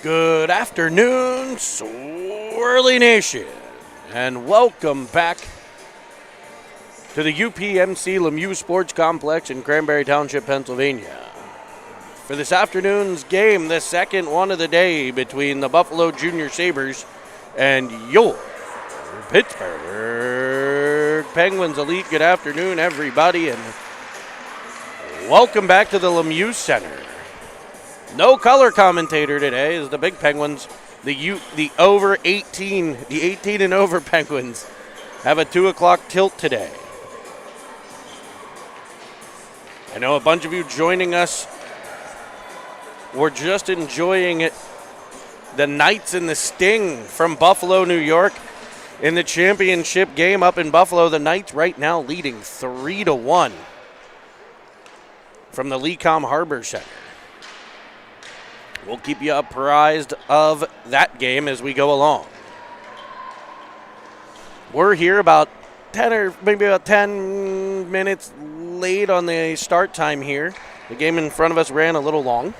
Good afternoon, Swirly Nation, and welcome back to the UPMC Lemieux Sports Complex in Cranberry Township, Pennsylvania. For this afternoon's game, the second one of the day between the Buffalo Junior Sabres and your Pittsburgh Penguins Elite. Good afternoon, everybody, and welcome back to the Lemieux Center. No color commentator today as the big Penguins, the over 18, the 18 and over Penguins have a 2 o'clock tilt today. I know a bunch of you joining us were just enjoying it. The Knights and the Sting from Buffalo, New York in the championship game up in Buffalo. The Knights right now leading 3-1 from the Lecom Harbor Center. We'll keep you apprised of that game as we go along. We're here about 10 or maybe about 10 minutes late on the start time here. The game in front of us ran a little long.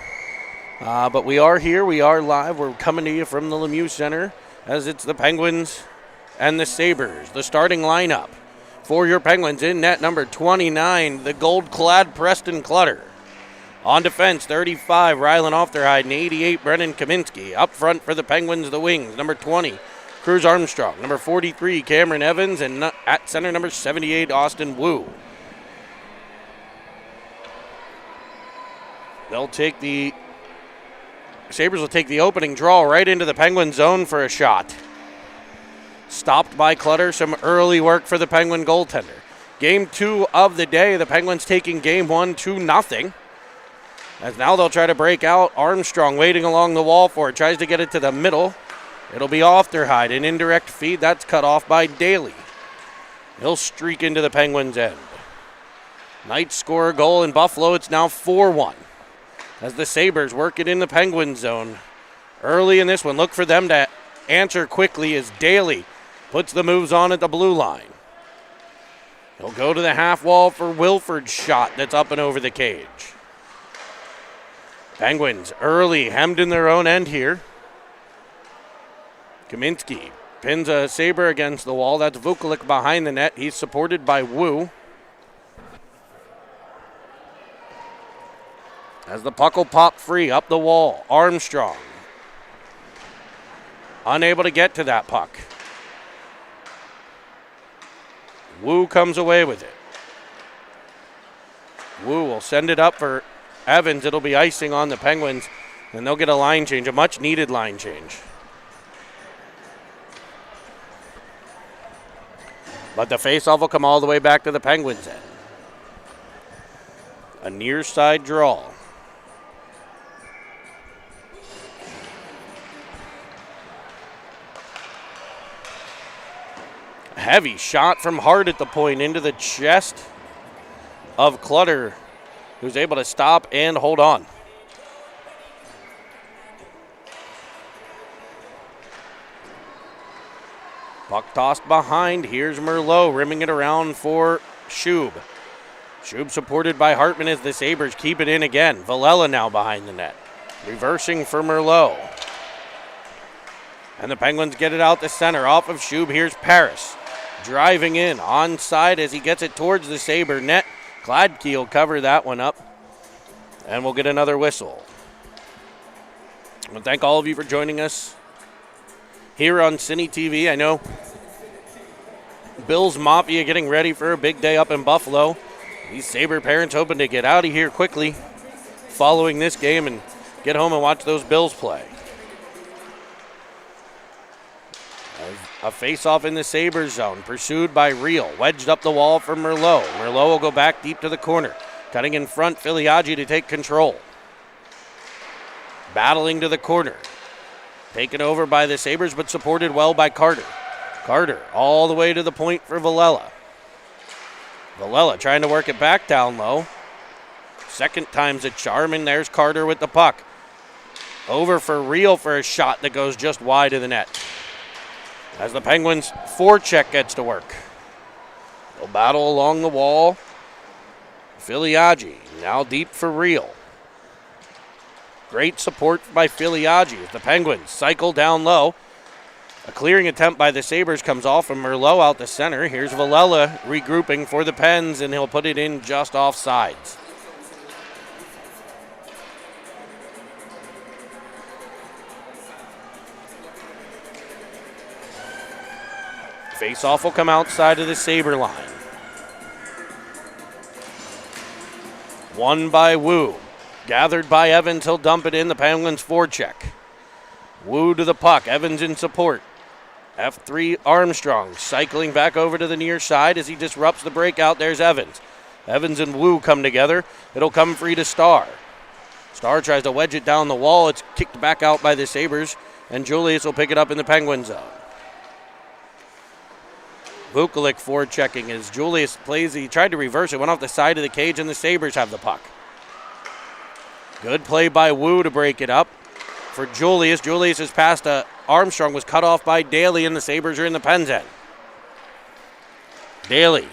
But we are here. We are live. We're coming to you from the Lemieux Center as it's the Penguins and the Sabres. The starting lineup for your Penguins: in net, number 29, the gold-clad Preston Clutter. On defense, 35, Rylan Ofterhide, and 88, Brennan Kaminsky. Up front for the Penguins, the wings, number 20, Cruz Armstrong, number 43, Cameron Evans, and at center, number 78, Austin Wu. Sabres will take the opening draw right into the Penguin zone for a shot. Stopped by Clutter, some early work for the Penguin goaltender. Game 2 of the day, the Penguins taking game 1 2-0. As now they'll try to break out. Armstrong waiting along the wall for it. Tries to get it to the middle. It'll be Ofterhide. An indirect feed. That's cut off by Daly. He'll streak into the Penguins' end. Knights score a goal in Buffalo. It's now 4-1. As the Sabres work it in the Penguin zone. Early in this one, look for them to answer quickly as Daly puts the moves on at the blue line. He'll go to the half wall for Wilford's shot that's up and over the cage. Penguins early hemmed in their own end here. Kaminsky pins a Sabre against the wall. That's Vukovic behind the net. He's supported by Wu. As the puck will pop free up the wall, Armstrong unable to get to that puck. Wu comes away with it. Wu will send it up for Evans. It'll be icing on the Penguins, and they'll get a line change, a much-needed line change. But the faceoff will come all the way back to the Penguins' end. A near side draw. Heavy shot from Hart at the point into the chest of Clutter, who's able to stop and hold on. Puck tossed behind. Here's Merlot rimming it around for Schub. Schub supported by Hartman as the Sabres keep it in again. Villela now behind the net. Reversing for Merlot. And the Penguins get it out the center. Off of Schub, here's Paris. Driving in onside as he gets it towards the Sabre net. Gladkey will cover that one up, and we'll get another whistle. I want to thank all of you for joining us here on Cine TV. I know Bills Mafia getting ready for a big day up in Buffalo. These Sabre parents hoping to get out of here quickly following this game and get home and watch those Bills play. A face-off in the Sabres zone, pursued by Reel. Wedged up the wall for Merlot. Merlot will go back deep to the corner. Cutting in front, Filiaggi to take control. Battling to the corner. Taken over by the Sabres, but supported well by Carter. Carter all the way to the point for Villela. Villela trying to work it back down low. Second time's a charm, and there's Carter with the puck. Over for Reel for a shot that goes just wide of the net. As the Penguins' forecheck gets to work. They'll battle along the wall. Filiaggi now deep for Reel. Great support by Filiaggi as the Penguins cycle down low. A clearing attempt by the Sabres comes off from Merlot out the center. Here's Villela regrouping for the Pens, and he'll put it in just off sides. Face-off will come outside of the Sabre line. Won by Wu. Gathered by Evans, he'll dump it in. The Penguins forecheck. Wu to the puck. Evans in support. F3 Armstrong cycling back over to the near side as he disrupts the breakout. There's Evans. Evans and Wu come together. It'll come free to Starr. Starr tries to wedge it down the wall. It's kicked back out by the Sabres, and Julius will pick it up in the Penguin zone. Vukulik forechecking as Julius plays. He tried to reverse it, went off the side of the cage, and the Sabres have the puck. Good play by Wu to break it up for Julius. Julius's pass to Armstrong was cut off by Daly, and the Sabres are in the Pens end. Daly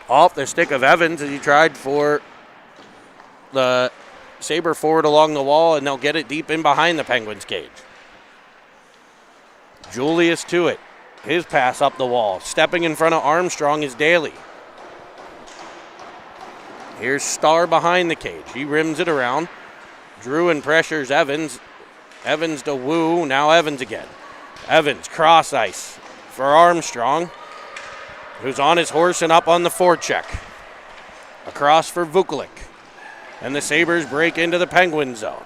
off the stick of Evans as he tried for the Sabre forward along the wall, and they'll get it deep in behind the Penguins' cage. Julius to it. His pass up the wall. Stepping in front of Armstrong is Daly. Here's Starr behind the cage. He rims it around. Drew and pressures Evans. Evans to Wu. Now Evans again. Evans cross ice for Armstrong, who's on his horse and up on the forecheck. Across for Vukulik. And the Sabres break into the Penguin zone.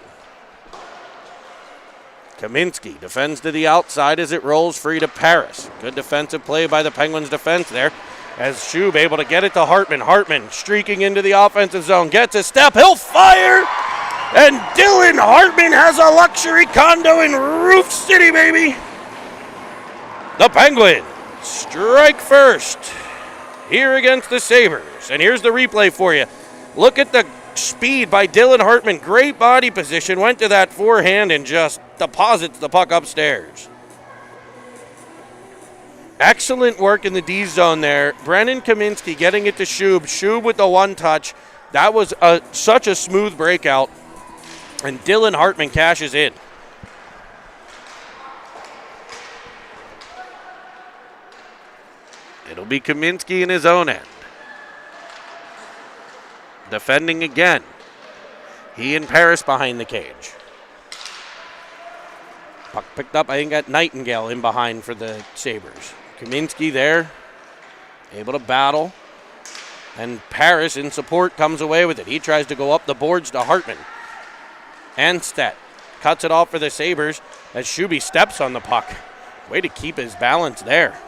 Kaminsky defends to the outside as it rolls free to Paris. Good defensive play by the Penguins defense there as Schub able to get it to Hartman. Hartman streaking into the offensive zone. Gets a step. He'll fire. And Dylan Hartman has a luxury condo in Roof City, baby. The Penguins strike first here against the Sabres. And here's the replay for you. Look at the speed by Dylan Hartman. Great body position. Went to that forehand and just deposits the puck upstairs. Excellent work in the D zone there. Brennan Kaminsky getting it to Schub. Schub with the one touch. That was such a smooth breakout. And Dylan Hartman cashes in. It'll be Kaminsky in his own end. Defending again. He and Paris behind the cage. Puck picked up, I think, at Nightingale in behind for the Sabres. Kaminsky there, able to battle. And Paris in support comes away with it. He tries to go up the boards to Hartman. Anstedt cuts it off for the Sabres as Shuby steps on the puck. Way to keep his balance there.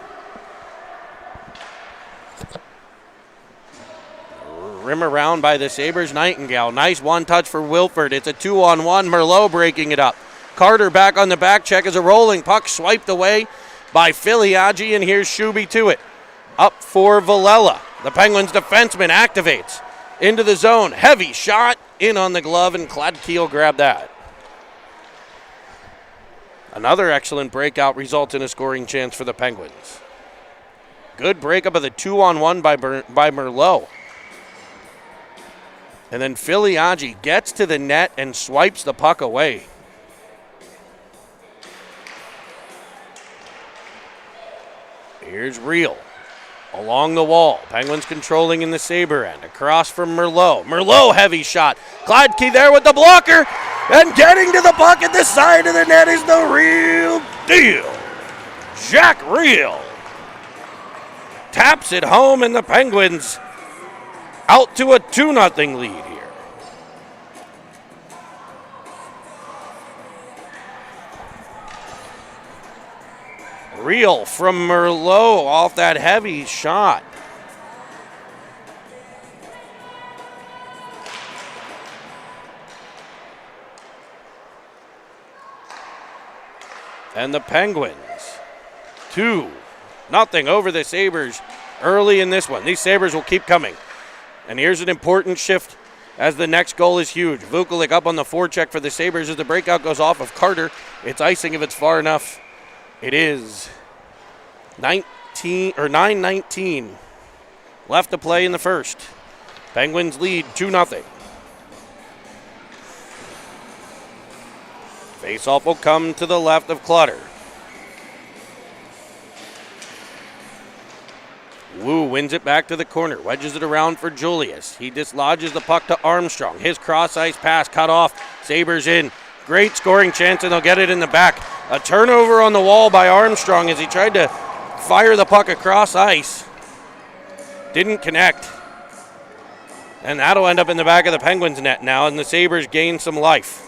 Rim around by the Sabres. Nightingale. Nice one touch for Wilford. It's a 2-on-1. Merlot breaking it up. Carter back on the back check as a rolling puck swiped away by Filiaggi, and here's Shuby to it. Up for Villela. The Penguins defenseman activates into the zone. Heavy shot in on the glove, and Kladkiel grabbed that. Another excellent breakout results in a scoring chance for the Penguins. Good breakup of the 2-on-1 by Merlot. And then Filiaggi gets to the net and swipes the puck away. Here's Reel. Along the wall. Penguins controlling in the Sabre end. Across from Merlot. Merlot heavy shot. Gladkey there with the blocker. And getting to the puck at the side of the net is the real deal. Jack Reel taps it home, and the Penguins out to a 2-0 lead here. Reel from Merlot off that heavy shot. And the Penguins 2-0 over the Sabres early in this one. These Sabres will keep coming. And here's an important shift as the next goal is huge. Vukulik up on the forecheck for the Sabres as the breakout goes off of Carter. It's icing if it's far enough. It is 9:19 left to play in the first. Penguins lead 2-0. Faceoff will come to the left of Clutter. Wu wins it back to the corner, wedges it around for Julius. He dislodges the puck to Armstrong. His cross-ice pass cut off. Sabres in. Great scoring chance, and they'll get it in the back. A turnover on the wall by Armstrong as he tried to fire the puck across ice. Didn't connect. And that'll end up in the back of the Penguins' net now, and the Sabres gain some life.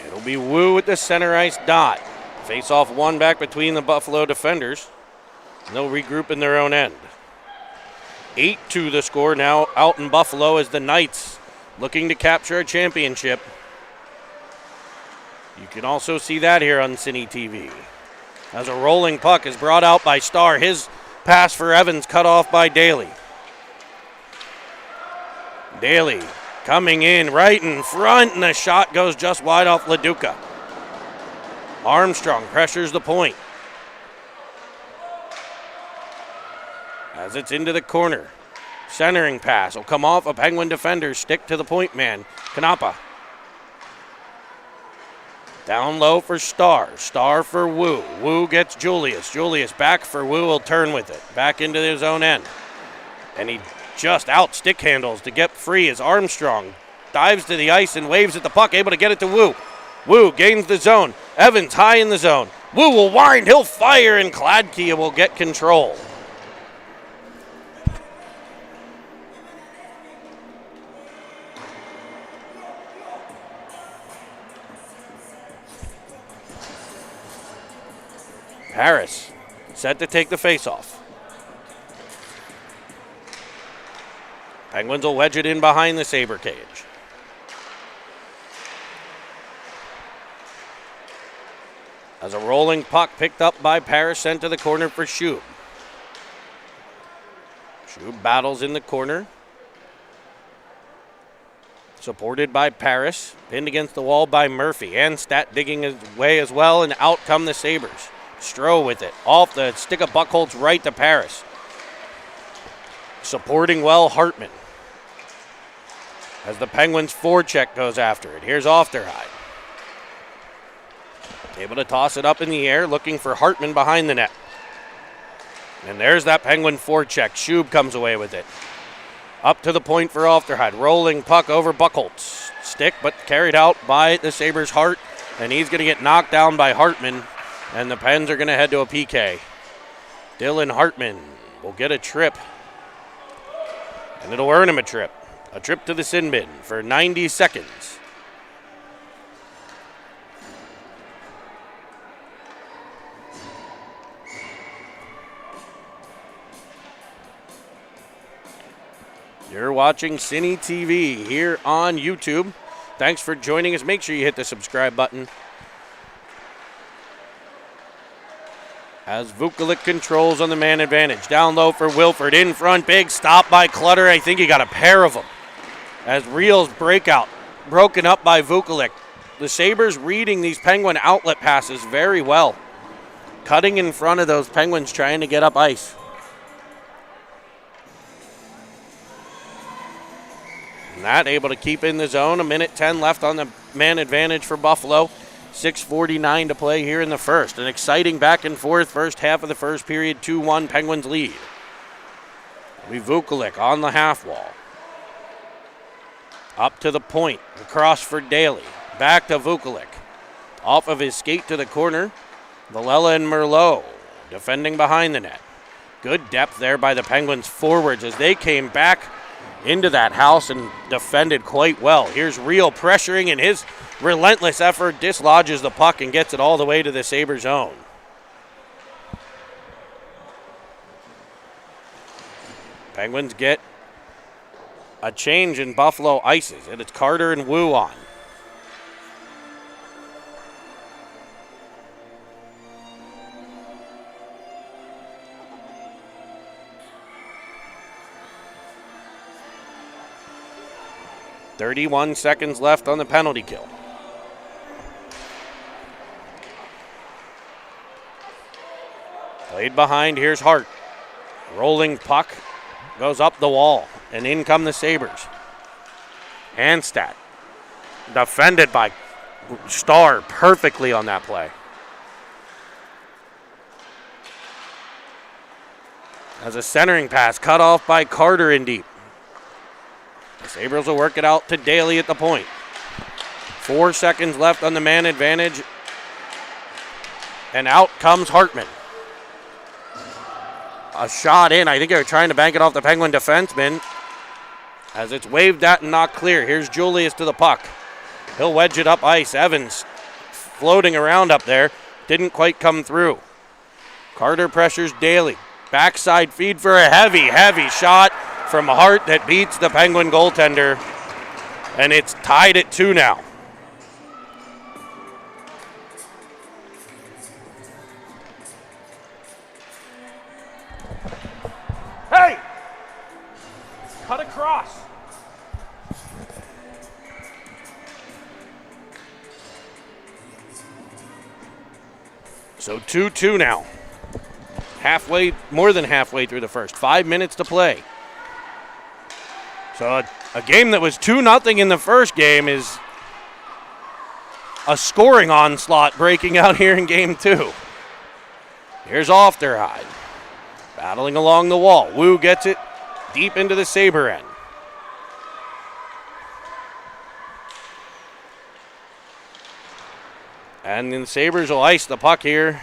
It'll be Wu at the center ice dot. Face-off one back between the Buffalo defenders. They'll regroup in their own end. 8-2 the score now out in Buffalo as the Knights looking to capture a championship. You can also see that here on Cine TV. As a rolling puck is brought out by Starr. His pass for Evans cut off by Daly. Daly coming in right in front, and the shot goes just wide off LaDuca. Armstrong pressures the point. As it's into the corner. Centering pass will come off a Penguin defender's stick to the point man, Kanapa. Down low for Starr. Starr for Wu. Wu gets Julius. Julius back for Wu, will turn with it. Back into his own end. And he just out stick handles to get free as Armstrong dives to the ice and waves at the puck, able to get it to Wu. Wu gains the zone. Evans high in the zone. Wu will wind, he'll fire, and Kladkia will get control. Harris set to take the faceoff. Penguins will wedge it in behind the Sabre cage. As a rolling puck picked up by Parrish, sent to the corner for Schub. Schub battles in the corner. Supported by Parrish, pinned against the wall by Murphy. And Stat digging his way as well, and out come the Sabres. Stroh with it, off the stick of Buchholz right to Parrish. Supporting well Hartman. As the Penguins forecheck goes after it. Here's Ofterheide. Able to toss it up in the air, looking for Hartman behind the net. And there's that Penguin forecheck. Schub comes away with it. Up to the point for Ofterheide. Rolling puck over Buchholz. Stick, but carried out by the Sabres' Hart. And he's going to get knocked down by Hartman. And the Pens are going to head to a PK. Dylan Hartman will get a trip. And it'll earn him a trip. A trip to the sin bin for 90 seconds. You're watching Cine TV here on YouTube. Thanks for joining us. Make sure you hit the subscribe button. As Vukulik controls on the man advantage. Down low for Wilford. In front, big stop by Clutter. I think he got a pair of them. As Reel's breakout, broken up by Vukulik. The Sabres reading these Penguin outlet passes very well. Cutting in front of those Penguins trying to get up ice. And that able to keep in the zone. 1:10 left on the man advantage for Buffalo. 6:49 to play here in the first. An exciting back and forth first half of the first period. 2-1 Penguins lead. Vukulik on the half wall. Up to the point. Across for Daly. Back to Vukulik. Off of his skate to the corner. Villela and Merlot defending behind the net. Good depth there by the Penguins forwards as they came back into that house and defended quite well. Here's Reel pressuring, and his relentless effort dislodges the puck and gets it all the way to the Sabre zone. Penguins get a change in Buffalo ices, and it's Carter and Wu on. .31 seconds left on the penalty kill. Played behind, here's Hart. Rolling puck goes up the wall, and in come the Sabres. Anstad, defended by Starr perfectly on that play. As a centering pass cut off by Carter in deep. The Sabres will work it out to Daly at the point. 4 seconds left on the man advantage. And out comes Hartman. A shot in. I think they were trying to bank it off the Penguin defenseman. As it's waved at and not clear. Here's Julius to the puck. He'll wedge it up ice. Evans floating around up there. Didn't quite come through. Carter pressures Daly. Backside feed for a heavy shot from Hart that beats the Penguin goaltender. And it's tied at 2 now. Hey! Cut across. So 2-2 now. More than halfway through the first. 5 minutes to play. So a game that was 2-0 in the first game is a scoring onslaught breaking out here in game 2. Here's Ofterhide. Battling along the wall. Wu gets it deep into the Sabre end. And then the Sabres will ice the puck here.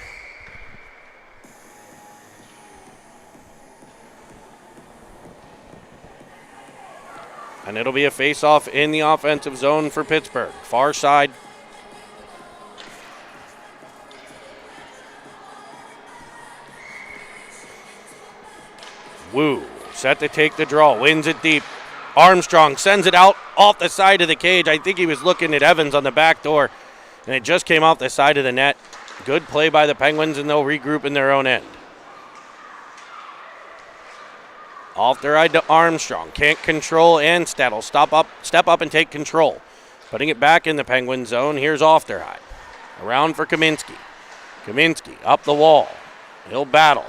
And it'll be a face-off in the offensive zone for Pittsburgh. Far side. Wu set to take the draw. Wins it deep. Armstrong sends it out off the side of the cage. I think he was looking at Evans on the back door. And it just came off the side of the net. Good play by the Penguins, and they'll regroup in their own end. Off their eye to Armstrong. Can't control Anstad. Will step up and take control. Putting it back in the Penguin zone. Here's off their eye. Around for Kaminsky. Kaminsky up the wall. He'll battle.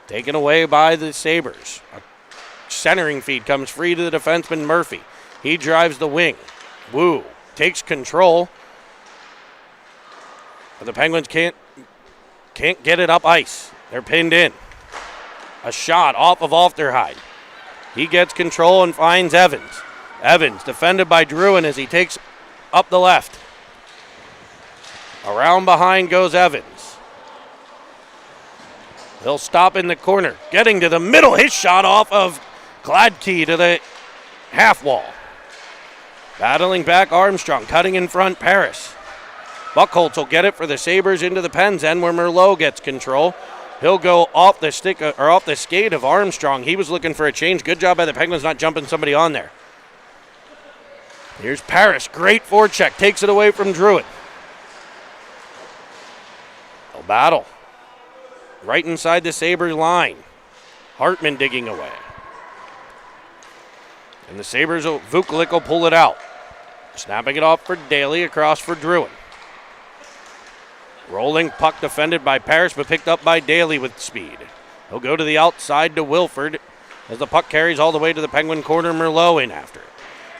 Taken away by the Sabres. A centering feed comes free to the defenseman Murphy. He drives the wing. Wu takes control. But the Penguins can't get it up ice. They're pinned in. A shot off of Ofterhide. He gets control and finds Evans. Evans defended by Druin as he takes up the left. Around behind goes Evans. He'll stop in the corner. Getting to the middle. His shot off of Gladkey to the half wall. Battling back Armstrong. Cutting in front Paris. Buchholz will get it for the Sabres into the Pens end where Merlot gets control. He'll go off the stick or off the skate of Armstrong. He was looking for a change. Good job by the Penguins not jumping somebody on there. Here's Paris. Great forecheck. Takes it away from Druitt. They'll battle. Right inside the Sabres line. Hartman digging away. And the Sabres, Vukovic will pull it out. Snapping it off for Daly, across for Druin. Rolling puck defended by Parrish, but picked up by Daly with speed. He'll go to the outside to Wilford as the puck carries all the way to the Penguin corner. Merlot in after it.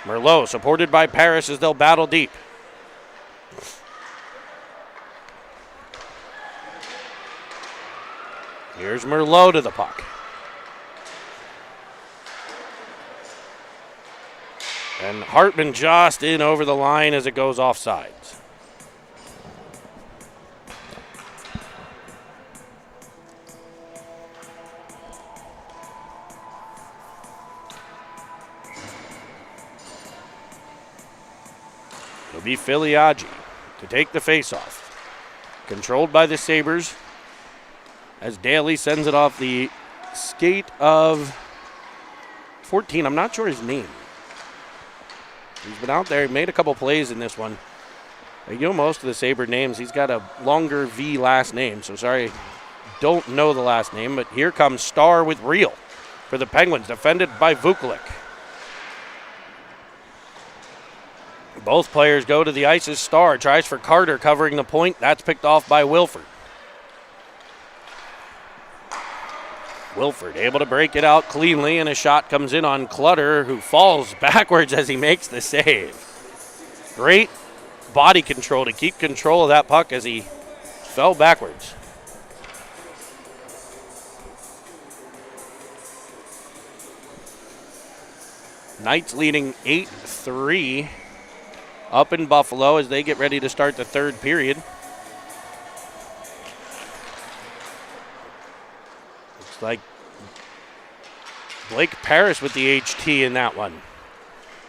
Merlot supported by Parrish as they'll battle deep. Here's Merlot to the puck. And Hartman just in over the line as it goes offsides. It'll be Filiaggi to take the faceoff. Controlled by the Sabres as Daly sends it off the skate of 14. I'm not sure his name. He's been out there, made a couple plays in this one. You know most of the Sabre names. He's got a longer V last name, so sorry, don't know the last name, but here comes Starr with Reel for the Penguins, defended by Vukovic. Both players go to the ice as Starr tries for Carter covering the point. That's picked off by Wilford. Wilford able to break it out cleanly, and a shot comes in on Clutter, who falls backwards as he makes the save. Great body control to keep control of that puck as he fell backwards. Knights leading 8-3 up in Buffalo as they get ready to start the third period. Looks like Blake Parrish with the HT in that one.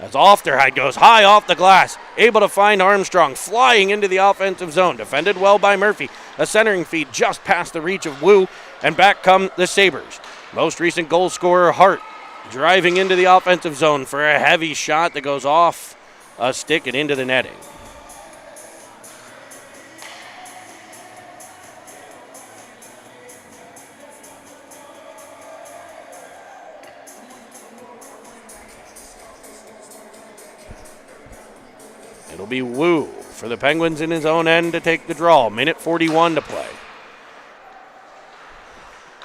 As Ofterhide goes high off the glass, able to find Armstrong, flying into the offensive zone. Defended well by Murphy. A centering feed just past the reach of Wu, and back come the Sabres. Most recent goal scorer, Hart, driving into the offensive zone for a heavy shot that goes off a stick and into the netting. It'll be Wu for the Penguins in his own end to take the draw. Minute 41 to play.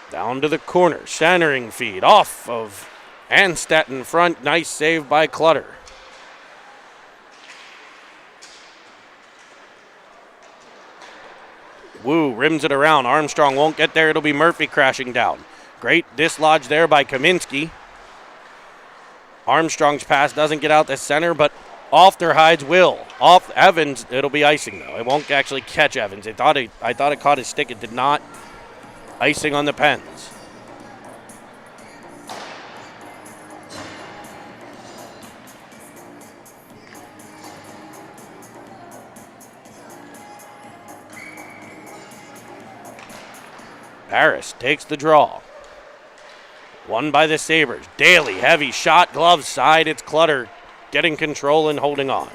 Down to the corner, centering feed off of Anstedt in front. Nice save by Clutter. Wu rims it around. Armstrong won't get there. It'll be Murphy crashing down. Great dislodge there by Kaminsky. Armstrong's pass doesn't get out the center, but Ofterhide's will. Off Evans, it'll be icing though. It won't actually catch Evans. I thought it caught his stick. It did not. Icing on the Pens. Paris takes the draw. Won by the Sabres. Daly, heavy shot, glove side. It's Clutter getting control and holding on.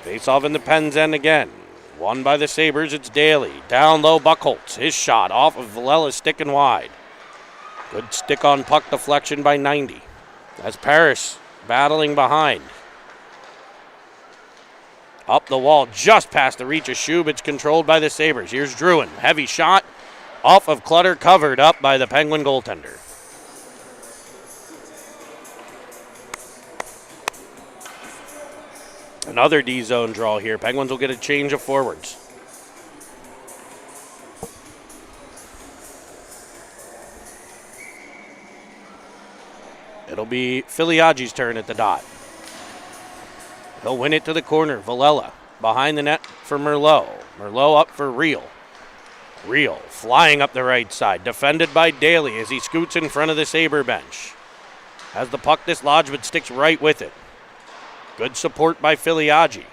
Face off in the Pens end again. Won by the Sabres, it's Daly. Down low, Buchholz. His shot off of Vilella's stick and wide. Good stick on puck deflection by 90. That's Paris battling behind. Up the wall, just past the reach of Shub. It's controlled by the Sabres. Here's Druin. Heavy shot off of Clutter, covered up by the Penguin goaltender. Another D-zone draw here. Penguins will get a change of forwards. It'll be Filiaggi's turn at the dot. He'll win it to the corner. Villela behind the net for Merlot. Merlot up for Reel. Reel flying up the right side. Defended by Daly as he scoots in front of the Sabre bench. Has the puck dislodged but sticks right with it. Good support by Filiaggi.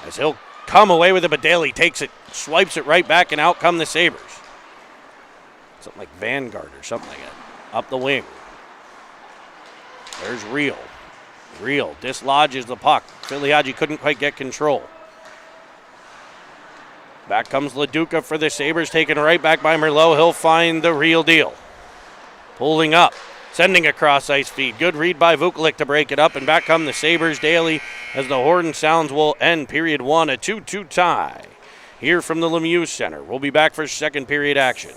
As he'll come away with it, but Daly takes it, swipes it right back, and out come the Sabres. Something like Vanguard or something like that. Up the wing. There's Reel. Reel dislodges the puck. Filiaggi couldn't quite get control. Back comes LaDuca for the Sabres, taken right back by Merlot. He'll find the real deal. Pulling up, sending across ice feed. Good read by Vukovic to break it up, and back come the Sabres. Daly as the horn sounds will end period one, a 2-2 tie. Here from the Lemieux Center. We'll be back for second period action.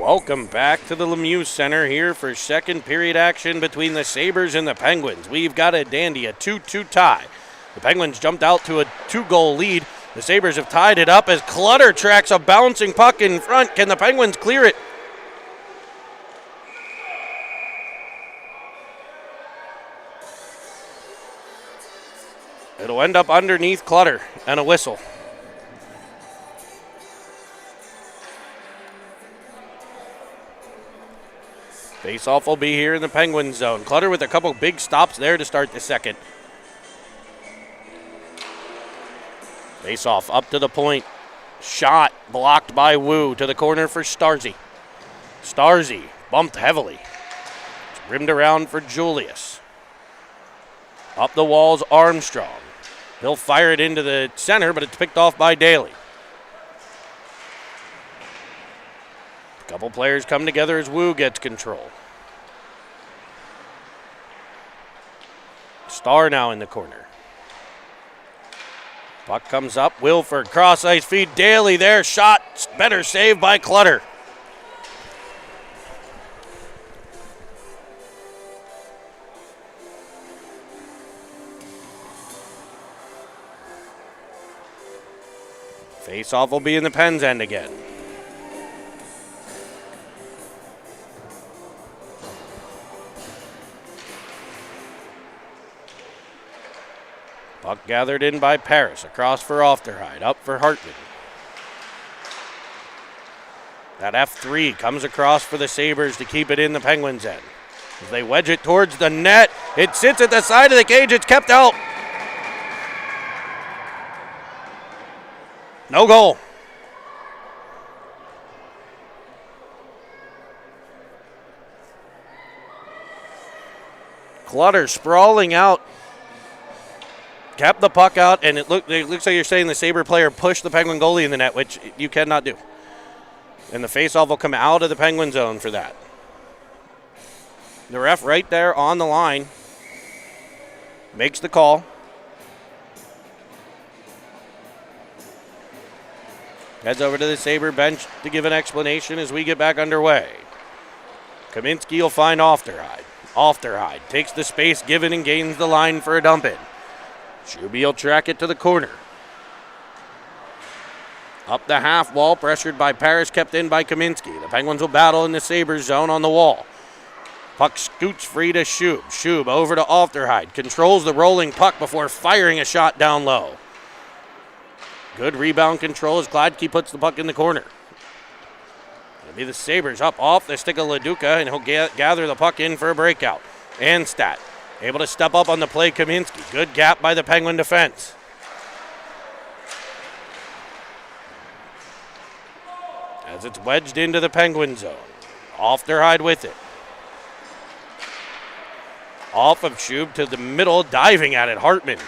Welcome back to the Lemieux Center here for second period action between the Sabres and the Penguins. We've got a dandy, a 2-2 tie. The Penguins jumped out to a 2-goal lead. The Sabres have tied it up as Clutter tracks a bouncing puck in front. Can the Penguins clear it? It'll end up underneath Clutter and a whistle. Face-off will be here in the Penguins zone. Clutter with a couple big stops there to start the second. Face-off up to the point. Shot blocked by Wu to the corner for Starzy. Starzy bumped heavily. It's rimmed around for Julius. Up the walls, Armstrong. He'll fire it into the center, but it's picked off by Daly. A couple players come together as Wu gets control. Star now in the corner. Puck comes up. Wilford, cross ice feed. Daly there. Shot. Better save by Clutter. Face-off will be in the Pens' end again. Puck gathered in by Paris. Across for Ofterhide. Up for Hartman. That F3 comes across for the Sabres to keep it in the Penguins' end. As they wedge it towards the net, it sits at the side of the cage. It's kept out. No goal. Clutter sprawling out. Kept the puck out, and it looks like you're saying the Sabre player pushed the Penguin goalie in the net, which you cannot do. And the faceoff will come out of the Penguin zone for that. The ref right there on the line makes the call. Heads over to the Sabre bench to give an explanation as we get back underway. Kaminsky will find Ofterhide. Ofterhide takes the space given and gains the line for a dump in. Shuby will track it to the corner. Up the half wall, pressured by Paris, kept in by Kaminsky. The Penguins will battle in the Sabres zone on the wall. Puck scoots free to Shub. Shub over to Ofterhide. Controls the rolling puck before firing a shot down low. Good rebound control as Gladkey puts the puck in the corner. It'll be the Sabres up off the stick of LaDuca, and he'll gather the puck in for a breakout. Anstat able to step up on the play, Kaminsky. Good gap by the Penguin defense. As it's wedged into the Penguin zone. Ofterhide with it. Off of Shub to the middle, diving at it, Hartman.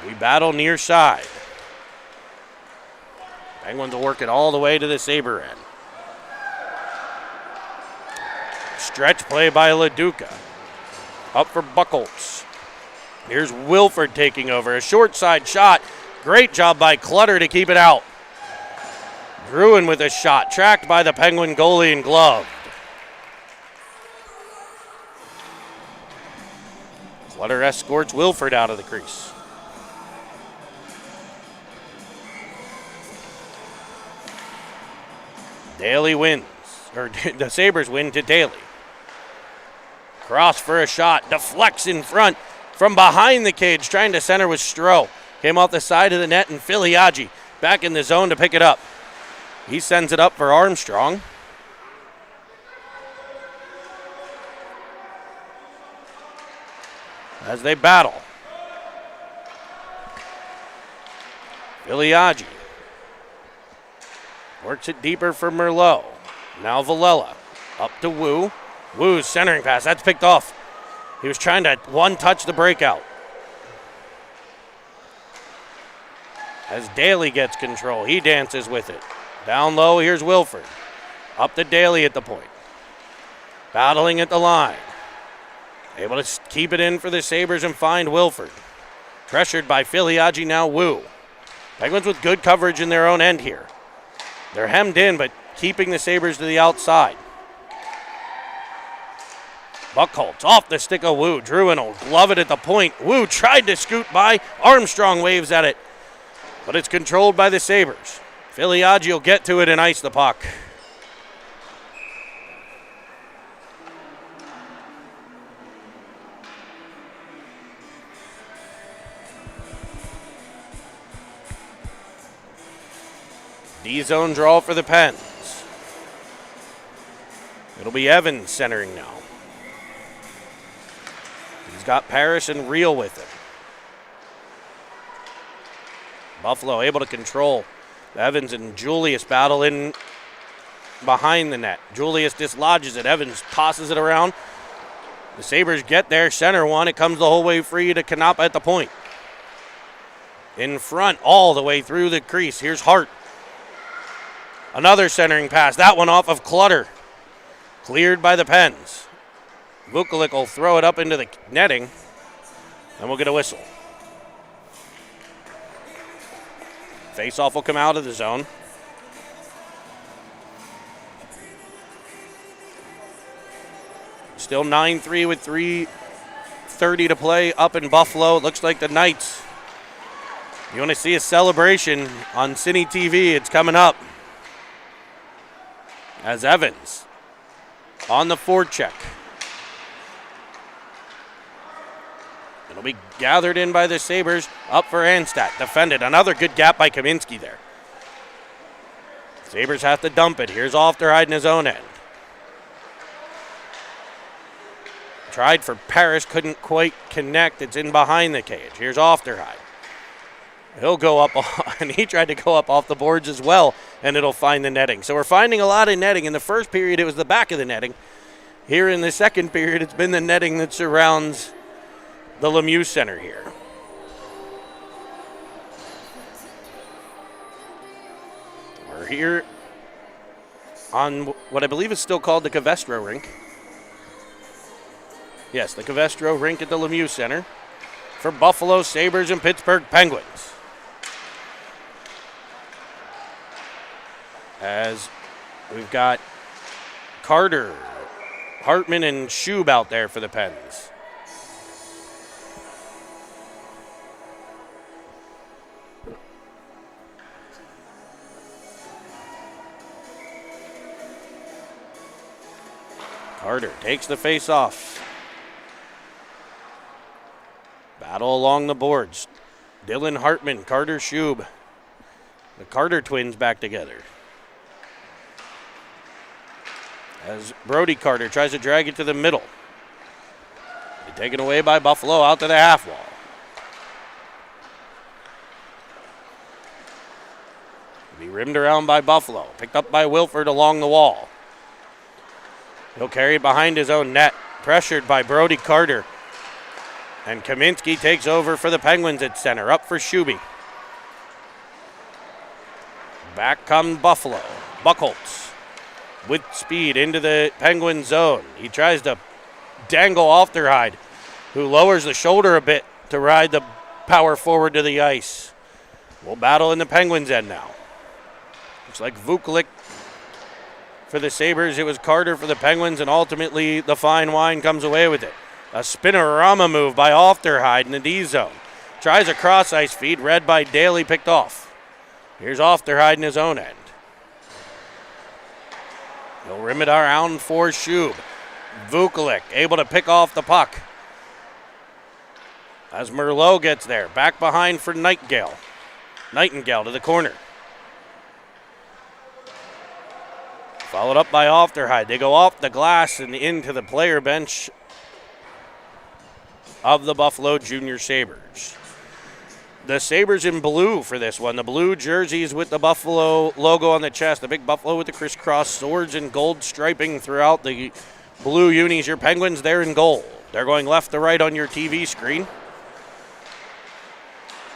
We battle near side. Penguins will work it all the way to the Sabre end. Stretch play by LaDuca. Up for Buchholz. Here's Wilford taking over. A short side shot. Great job by Clutter to keep it out. Gruen with a shot. Tracked by the Penguin goalie and gloved. Clutter escorts Wilford out of the crease. Daly wins. Or the Sabres win to Daly. Cross for a shot. Deflects in front from behind the cage. Trying to center with Stroh. Came off the side of the net, and Filiaggi back in the zone to pick it up. He sends it up for Armstrong. As they battle. Filiaggi works it deeper for Merlot. Now Villela. Up to Wu. Wu's centering pass. That's picked off. He was trying to one-touch the breakout. As Daly gets control, he dances with it. Down low, here's Wilford. Up to Daly at the point. Battling at the line. Able to keep it in for the Sabres and find Wilford. Pressured by Filiaggi, now Wu. Penguins with good coverage in their own end here. They're hemmed in, but keeping the Sabres to the outside. Buchholz off the stick of Wu. Druin will glove it at the point. Wu tried to scoot by. Armstrong waves at it, but it's controlled by the Sabres. Filiaggi will get to it and ice the puck. D-zone draw for the Pens. It'll be Evans centering now. He's got Parrish and Reel with him. Buffalo able to control. Evans and Julius battle in behind the net. Julius dislodges it. Evans tosses it around. The Sabres get there. Center one. It comes the whole way free to Canapa at the point. In front all the way through the crease. Here's Hart. Another centering pass. That one off of Clutter. Cleared by the Pens. Vukulik will throw it up into the netting. And we'll get a whistle. Face-off will come out of the zone. Still 9-3 with 3:30 to play up in Buffalo. It looks like the Knights. You want to see a celebration on Cine TV, it's coming up. As Evans on the forecheck. It'll be gathered in by the Sabres. Up for Anstadt. Defended. Another good gap by Kaminsky there. Sabres have to dump it. Here's Ofterhide in his own end. Tried for Parrish. Couldn't quite connect. It's in behind the cage. Here's Ofterhide. He'll go up, and he tried to go up off the boards as well, and it'll find the netting. So we're finding a lot of netting. In the first period, it was the back of the netting. Here in the second period, it's been the netting that surrounds the Lemieux Center here. We're here on what I believe is still called the Covestro rink. Yes, the Covestro rink at the Lemieux Center for Buffalo Sabres and Pittsburgh Penguins. As we've got Carter, Hartman, and Schub out there for the Pens. Carter takes the face off. Battle along the boards. Dylan Hartman, Carter Schub. The Carter twins back together. As Brody Carter tries to drag it to the middle. Taken away by Buffalo out to the half wall. Be rimmed around by Buffalo. Picked up by Wilford along the wall. He'll carry it behind his own net. Pressured by Brody Carter. And Kaminsky takes over for the Penguins at center. Up for Shuby. Back come Buffalo. Buchholz with speed into the Penguin zone. He tries to dangle Ofterhide, who lowers the shoulder a bit to ride the power forward to the ice. We'll battle in the Penguins' end now. Looks like Vukulik for the Sabres. It was Carter for the Penguins, and ultimately the fine wine comes away with it. A spinorama move by Ofterhide in the D zone. Tries a cross ice feed, read by Daly, picked off. Here's Ofterhide in his own end. He'll rim it around for Schub. Vukulik able to pick off the puck. As Merlot gets there. Back behind for Nightingale. Nightingale to the corner. Followed up by Ofterhide. They go off the glass and into the player bench of the Buffalo Junior Sabres. The Sabres in blue for this one. The blue jerseys with the Buffalo logo on the chest. The big Buffalo with the crisscross swords and gold striping throughout the blue unis. Your Penguins there in gold. They're going left to right on your TV screen.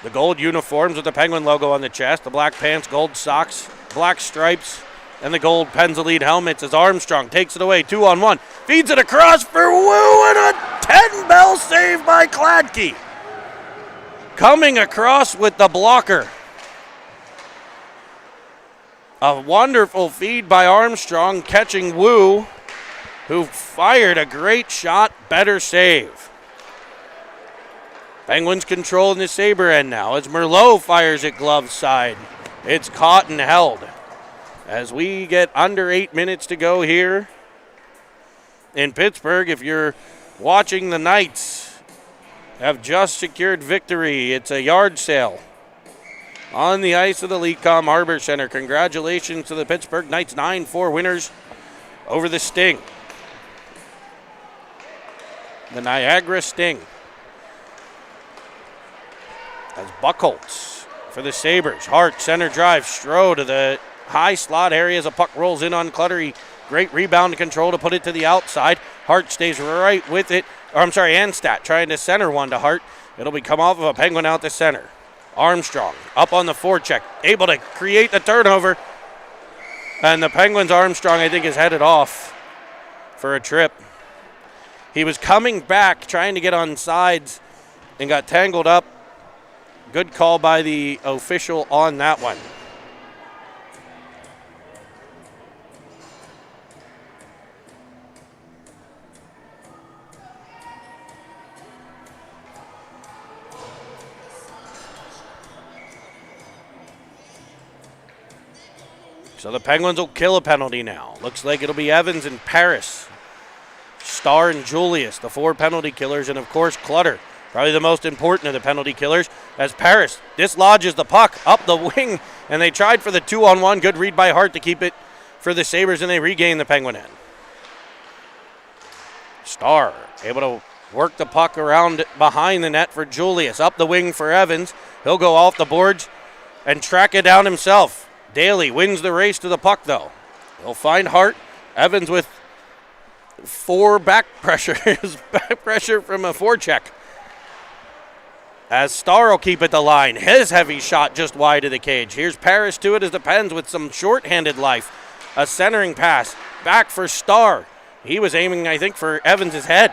The gold uniforms with the Penguin logo on the chest. The black pants, gold socks, black stripes, and the gold Pens-Elite helmets as Armstrong takes it away. 2-on-1. Feeds it across for Wu, and a 10-bell save by Kladke. Coming across with the blocker. A wonderful feed by Armstrong, catching Wu, who fired a great shot, better save. Penguins control in the Sabre end now as Merlot fires it glove side. It's caught and held. As we get under 8 minutes to go here in Pittsburgh, if you're watching, the Knights have just secured victory. It's a yard sale on the ice of the Lecom Harbor Center. Congratulations to the Pittsburgh Knights, 9-4 winners over the Sting. The Niagara Sting. As Buchholz for the Sabres. Hart, center drive, Stroh to the high slot area as a puck rolls in on Cluttery. Great rebound control to put it to the outside. Hart stays right with it. Anstat trying to center one to Hart. It'll be come off of a Penguin out to center. Armstrong up on the forecheck, able to create the turnover. And the Penguins' Armstrong, I think, is headed off for a trip. He was coming back, trying to get on sides, and got tangled up. Good call by the official on that one. So the Penguins will kill a penalty now. Looks like it'll be Evans and Paris. Starr and Julius, the 4 penalty killers, and of course Clutter, probably the most important of the penalty killers, as Paris dislodges the puck up the wing, and they tried for the 2-on-1. Good read by Hart to keep it for the Sabres, and they regain the Penguin end. Starr able to work the puck around behind the net for Julius. Up the wing for Evans. He'll go off the boards and track it down himself. Daly wins the race to the puck, though. He'll find Hart. Evans with 4 back pressures, back pressure from a forecheck. As Starr will keep it the line. His heavy shot just wide of the cage. Here's Paris to it as the Pens with some short-handed life. A centering pass back for Starr. He was aiming, I think, for Evans' head.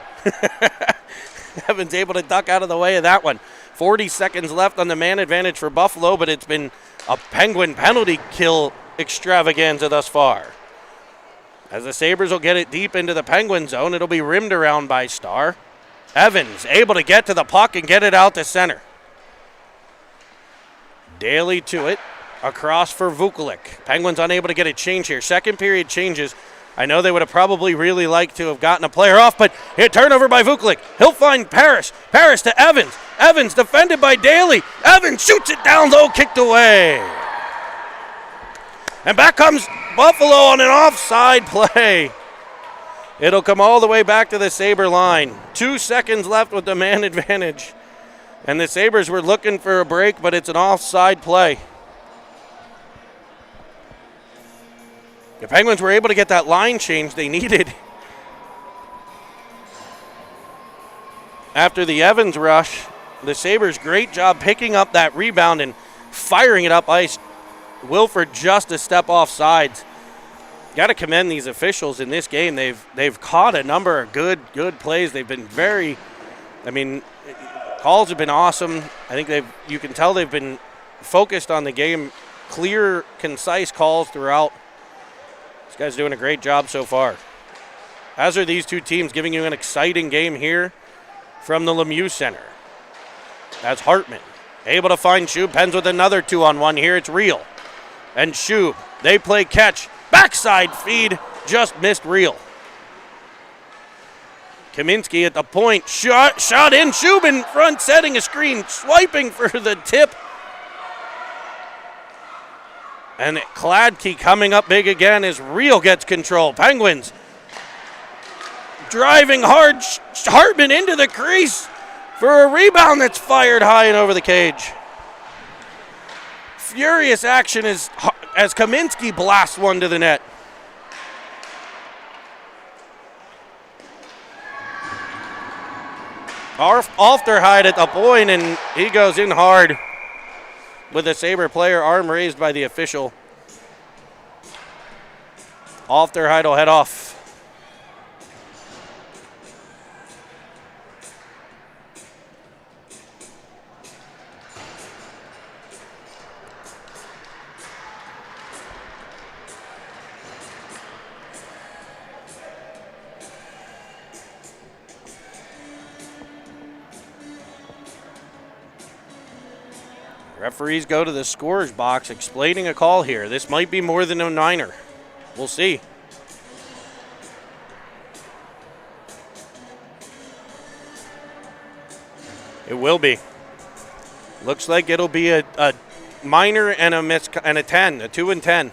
Evans able to duck out of the way of that one. 40 seconds left on the man advantage for Buffalo, but it's been a Penguin penalty kill extravaganza thus far. As the Sabres will get it deep into the Penguin zone, it'll be rimmed around by Starr. Evans able to get to the puck and get it out to center. Daly to it, across for Vukulik. Penguins unable to get a change here. Second period changes. I know they would have probably really liked to have gotten a player off, but hit turnover by Vukulik. He'll find Paris. Paris to Evans. Evans defended by Daly. Evans shoots it down low, kicked away. And back comes Buffalo on an offside play. It'll come all the way back to the Sabre line. 2 seconds left with the man advantage. And the Sabres were looking for a break, but it's an offside play. The Penguins were able to get that line change they needed. After the Evans rush, the Sabres, great job picking up that rebound and firing it up ice. Wilford just a step off sides. Got to commend these officials in this game. They've caught a number of good plays. They've been calls have been awesome. I think you can tell they've been focused on the game. Clear, concise calls throughout. This guy's doing a great job so far. As are these two teams, giving you an exciting game here from the Lemieux Center. As Hartman able to find Schub. Pens with another 2-on-1 here. It's Reel and Schub. They play catch. Backside feed. Just missed Reel. Kaminsky at the point. Shot in. Schub in front, setting a screen. Swiping for the tip. And Kladke coming up big again as Reel gets control. Penguins driving hard. Hartman into the crease for a rebound that's fired high and over the cage. Furious action as Kaminsky blasts one to the net. Alfterheid at the point, and he goes in hard with a Sabre player, arm raised by the official. Alfterheid will head off. Referees go to the scorer's box explaining a call here. This might be more than a niner. We'll see. It will be. Looks like it'll be a minor and a 10, a 2 and 10.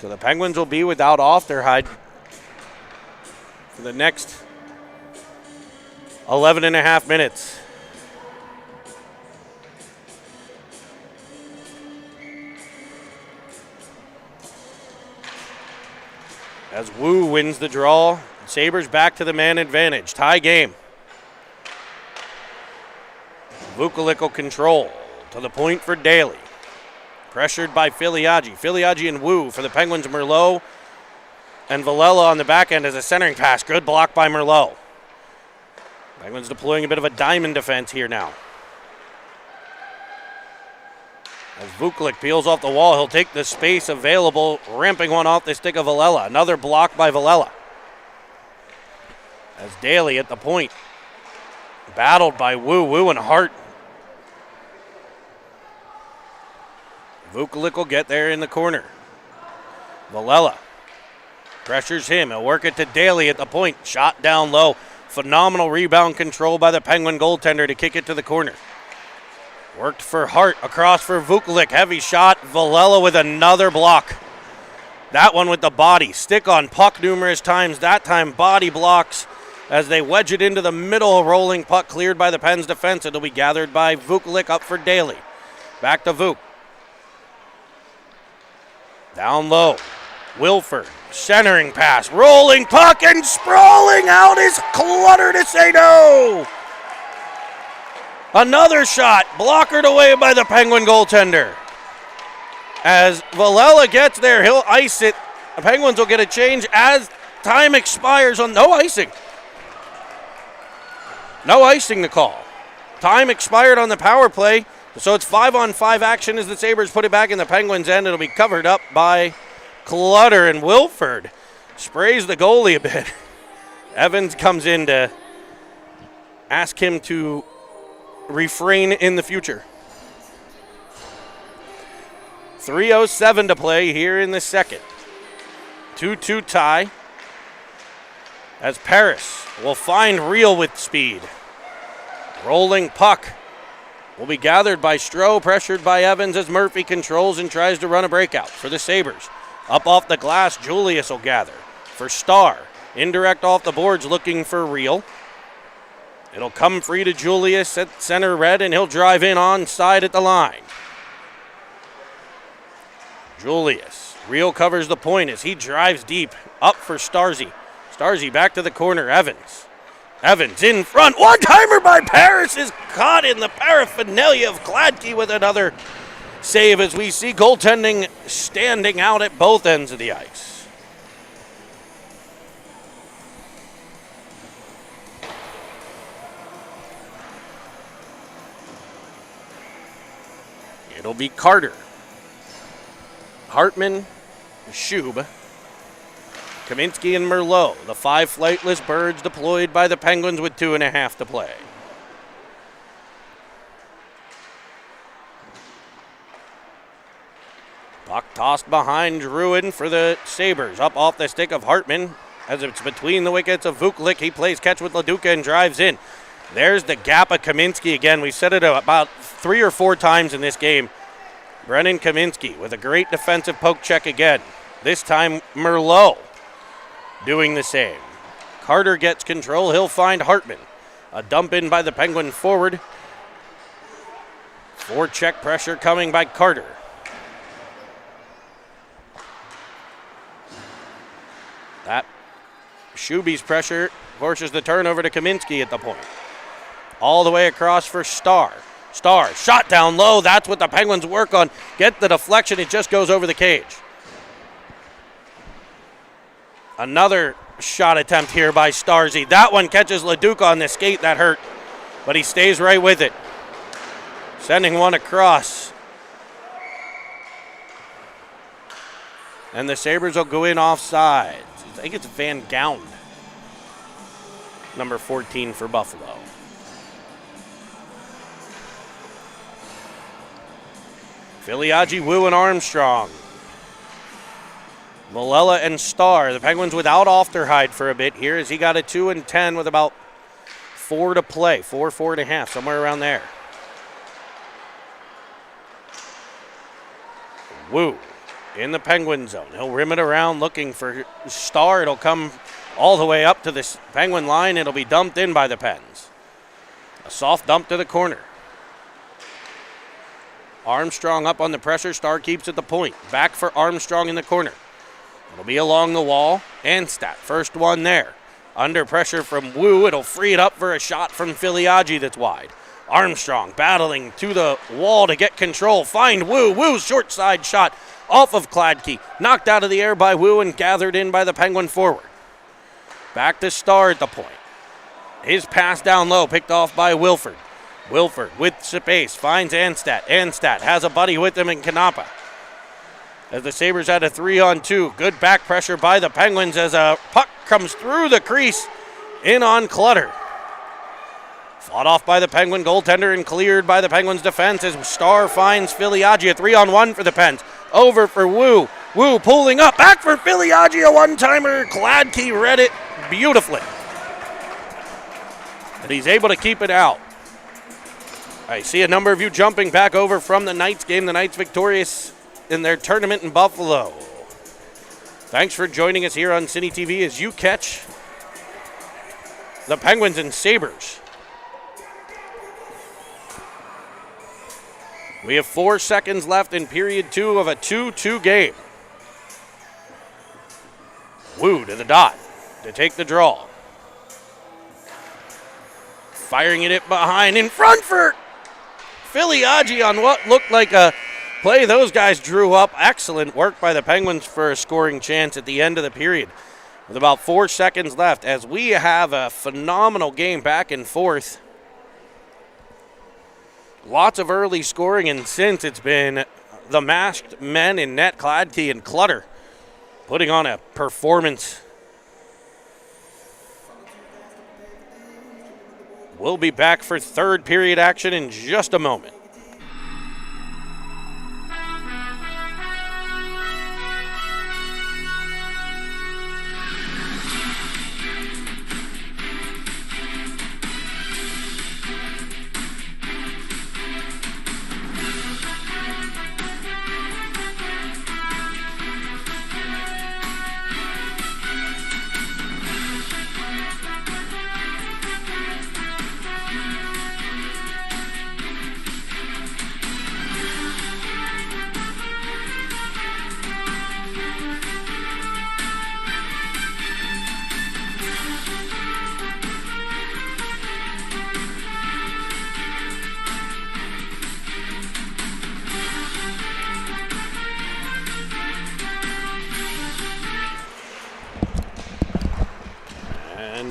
So the Penguins will be without Ofterhide for the next 11 and a half minutes. As Wu wins the draw, Sabres back to the man advantage. Tie game. Vukulik will control to the point for Daly. Pressured by Filiaggi. Filiaggi and Wu for the Penguins. Merlot and Villela on the back end as a centering pass. Good block by Merlot. Penguins deploying a bit of a diamond defense here now. As Vukulik peels off the wall, he'll take the space available, ramping one off the stick of Villela. Another block by Villela. As Daly at the point. Battled by Wu and Hart. Vukulik will get there in the corner. Villela pressures him. He'll work it to Daly at the point. Shot down low. Phenomenal rebound control by the Penguin goaltender to kick it to the corner. Worked for Hart. Across for Vukulik. Heavy shot. Villela with another block. That one with the body. Stick on puck numerous times. That time body blocks as they wedge it into the middle. Rolling puck cleared by the Pens defense. It'll be gathered by Vukulik up for Daly. Back to Vuk. Down low. Wilford. Centering pass. Rolling puck and sprawling out is Clutter to say no. Another shot. Blockered away by the Penguin goaltender. As Villela gets there, he'll ice it. The Penguins will get a change as time expires on no icing. No icing to call. Time expired on the power play. So it's 5-on-5 action as the Sabres put it back in the Penguins' end. It'll be covered up by Clutter, and Wilford sprays the goalie a bit. Evans comes in to ask him to refrain in the future. 3:07 to play here in the second. 2-2 tie as Paris will find Real with speed. Rolling puck will be gathered by Stroh, pressured by Evans as Murphy controls and tries to run a breakout for the Sabres. Up off the glass, Julius will gather for Starr. Indirect off the boards looking for Real. It'll come free to Julius at center red, and he'll drive in onside at the line. Julius. Real covers the point as he drives deep. Up for Starzy. Starzy back to the corner. Evans. Evans in front. One-timer by Paris is caught in the paraphernalia of Gladkey with another save as we see goaltending standing out at both ends of the ice. It'll be Carter, Hartman, Schub, Kaminsky, and Merlot, the 5 flightless birds deployed by the Penguins with 2.5 to play. Puck tossed behind Druin for the Sabres. Up off the stick of Hartman as it's between the wickets of Vukulik. He plays catch with LaDuca and drives in. There's the gap of Kaminsky again. We've said it about 3 or 4 times in this game. Brennan Kaminsky with a great defensive poke check again. This time Merlot doing the same. Carter gets control. He'll find Hartman. A dump in by the Penguin forward. Forecheck pressure coming by Carter. That Shuby's pressure forces the turnover to Kaminsky at the point. All the way across for Starr. Starr, shot down low. That's what the Penguins work on. Get the deflection. It just goes over the cage. Another shot attempt here by Starzy. That one catches LaDuca on the skate. That hurt, but he stays right with it. Sending one across. And the Sabres will go in offside. I think it's Van Gown, number 14 for Buffalo. Filiaggi, Wu, and Armstrong. Malella and Starr. The Penguins without Ofterhide for a bit here as he got a 2 and 10 with about 4 to play. 4.5, somewhere around there. Wu in the Penguin zone. He'll rim it around looking for Starr. It'll come all the way up to the Penguin line. It'll be dumped in by the Pens. A soft dump to the corner. Armstrong up on the pressure. Starr keeps at the point. Back for Armstrong in the corner. It'll be along the wall. Anstat, first one there. Under pressure from Wu. It'll free it up for a shot from Filiaggi that's wide. Armstrong battling to the wall to get control. Find Wu. Wu's short side shot off of Kladke. Knocked out of the air by Wu and gathered in by the Penguin forward. Back to Starr at the point. His pass down low picked off by Wilford. Wilford with space finds Anstat. Anstat has a buddy with him in Kanapa. As the Sabres had a 3-on-2. Good back pressure by the Penguins as a puck comes through the crease in on Clutter. Fought off by the Penguin goaltender and cleared by the Penguins defense as Starr finds Filiaggi. A 3-on-1 for the Pens. Over for Wu. Wu pulling up. Back for Filiaggi. A one-timer. Kladke read it beautifully. And he's able to keep it out. I see a number of you jumping back over from the Knights game. The Knights victorious in their tournament in Buffalo. Thanks for joining us here on Cine TV as you catch the Penguins and Sabres. We have 4 seconds left in period 2 of a 2-2 game. Wu to the dot to take the draw. Firing it behind in front for Filiaggi on what looked like a play those guys drew up. Excellent work by the Penguins for a scoring chance at the end of the period. With about 4 seconds left as we have a phenomenal game back and forth. Lots of early scoring, and since it's been the masked men in net, Kladke and Clutter, putting on a performance. We'll be back for third period action in just a moment.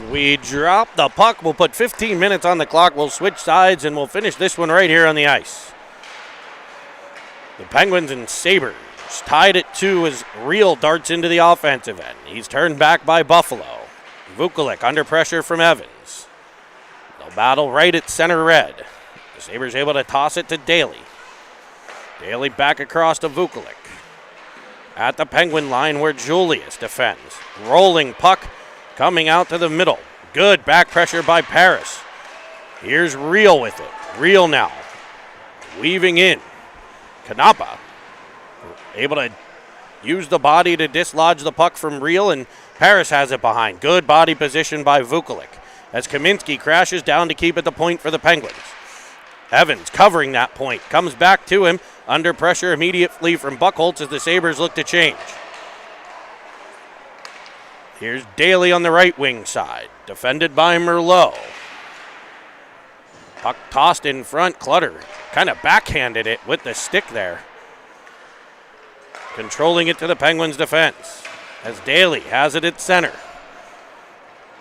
We drop the puck. We'll put 15 minutes on the clock. We'll switch sides, and we'll finish this one right here on the ice. The Penguins and Sabres tied at 2 as Real darts into the offensive end. He's turned back by Buffalo. Vukulik under pressure from Evans. They'll battle right at center red. The Sabres able to toss it to Daly. Daly back across to Vukulik. At the Penguin line where Julius defends. Rolling puck coming out to the middle. Good back pressure by Paris. Here's Real with it. Real now. Weaving in. Kanapa able to use the body to dislodge the puck from Real, and Paris has it behind. Good body position by Vukulik as Kaminsky crashes down to keep at the point for the Penguins. Evans covering that point. Comes back to him. Under pressure immediately from Buchholz as the Sabres look to change. Here's Daly on the right wing side. Defended by Merlot. Puck tossed in front. Clutter kind of backhanded it with the stick there. Controlling it to the Penguins' defense. As Daly has it at center.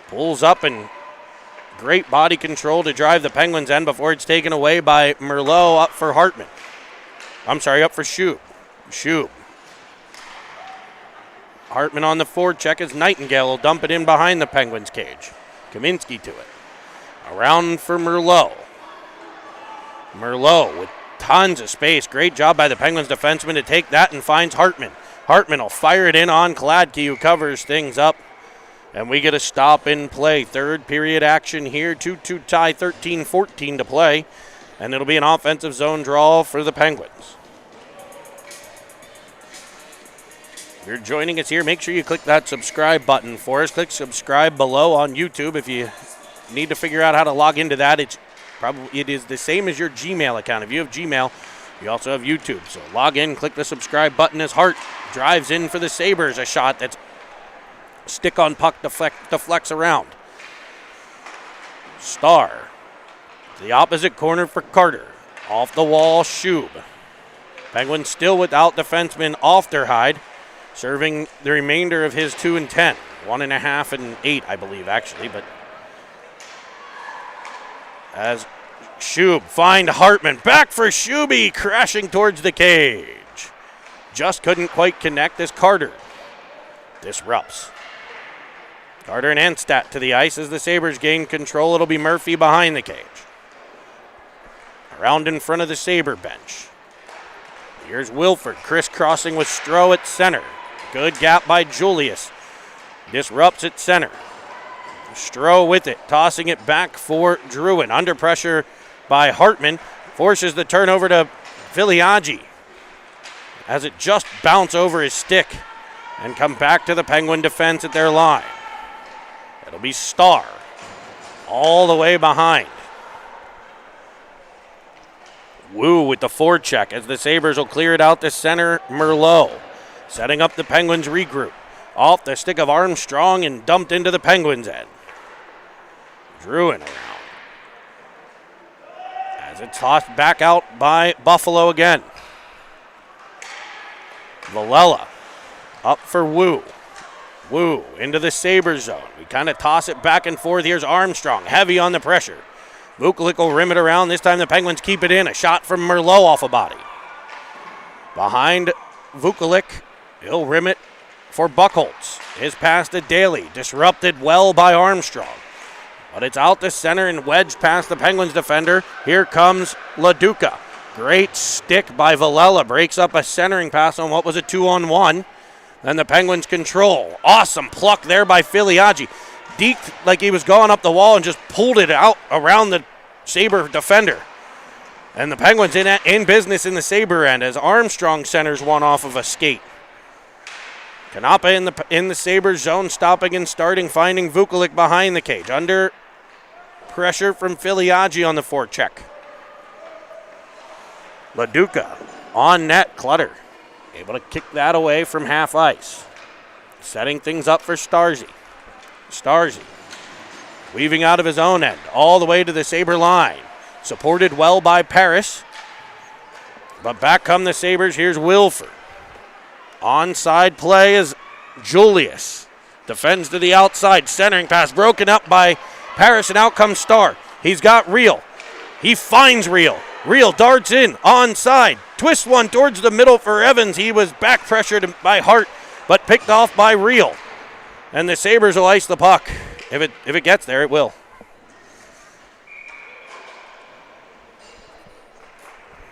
Pulls up and Great body control to drive the Penguins' end before it's taken away by Merlot up for Hartman. I'm sorry, up for Schub. Hartman on the forecheck as Nightingale will dump it in behind the Penguins' cage. Kaminski to it. Around for Merlot. Merlot with tons of space. Great job by the Penguins defenseman to take that and finds Hartman. Hartman will fire it in on Kladke, who covers things up. And we get a stop in play. Third period action here. 2-2 tie, 13-14 to play. And it'll be an offensive zone draw for the Penguins. If you're joining us here, make sure you click that subscribe button for us. Click subscribe below on YouTube. If you need to figure out how to log into that, it is the same as your Gmail account. If you have Gmail, you also have YouTube. So log in, click the subscribe button as Hart drives in for the Sabres. A shot that's stick on puck deflects around. Starr. The opposite corner for Carter. Off the wall, Schub. Penguins still without defenseman Ofterhide, serving the remainder of his 2 and 10. 1.5 and 8, I believe, actually. But as Schub find Hartman. Back for Shuby, crashing towards the cage. Just couldn't quite connect as Carter disrupts. Carter and Anstadt to the ice as the Sabres gain control. It'll be Murphy behind the cage. Around in front of the Sabre bench. Here's Wilford crisscrossing with Stroh at center. Good gap by Julius. Disrupts at center. Stroh with it, tossing it back for Drouin. Under pressure by Hartman. Forces the turnover to Filiaggi as it just bounced over his stick and come back to the Penguin defense at their line. It'll be Starr all the way behind. Wu with the forecheck as the Sabres will clear it out to center. Merlot setting up the Penguins regroup. Off the stick of Armstrong and dumped into the Penguins' end. Drouin around. As it's tossed back out by Buffalo again. Villela up for Wu. Wu into the Sabres zone. We kind of toss it back and forth. Here's Armstrong, heavy on the pressure. Vukulik will rim it around. This time the Penguins keep it in. A shot from Merlot off a body. Behind Vukulik, he'll rim it for Buchholz. His pass to Daly, disrupted well by Armstrong. But it's out to center and wedged past the Penguins defender. Here comes LaDuca. Great stick by Villela. Breaks up a centering pass on what was a 2-on-1. Then the Penguins control. Awesome pluck there by Filiaggi. Deked like he was going up the wall and just pulled it out around the Sabre defender. And the Penguins in business in the Sabre end as Armstrong centers one off of a skate. Kanapa in the Sabres zone, stopping and starting, finding Vukulik behind the cage. Under pressure from Filiaggi on the forecheck. LaDuca on net, Clutter. Able to kick that away from half ice. Setting things up for Starzy. Starzy weaving out of his own end all the way to the Sabre line. Supported well by Paris. But back come the Sabres. Here's Wilford. Onside play is Julius. Defends to the outside. Centering pass broken up by Paris, and out comes Starr. He's got Reel. He finds Reel. Reel darts in. Onside. Twists one towards the middle for Evans. He was back pressured by Hart, but picked off by Reel. And the Sabres will ice the puck. If it gets there, it will.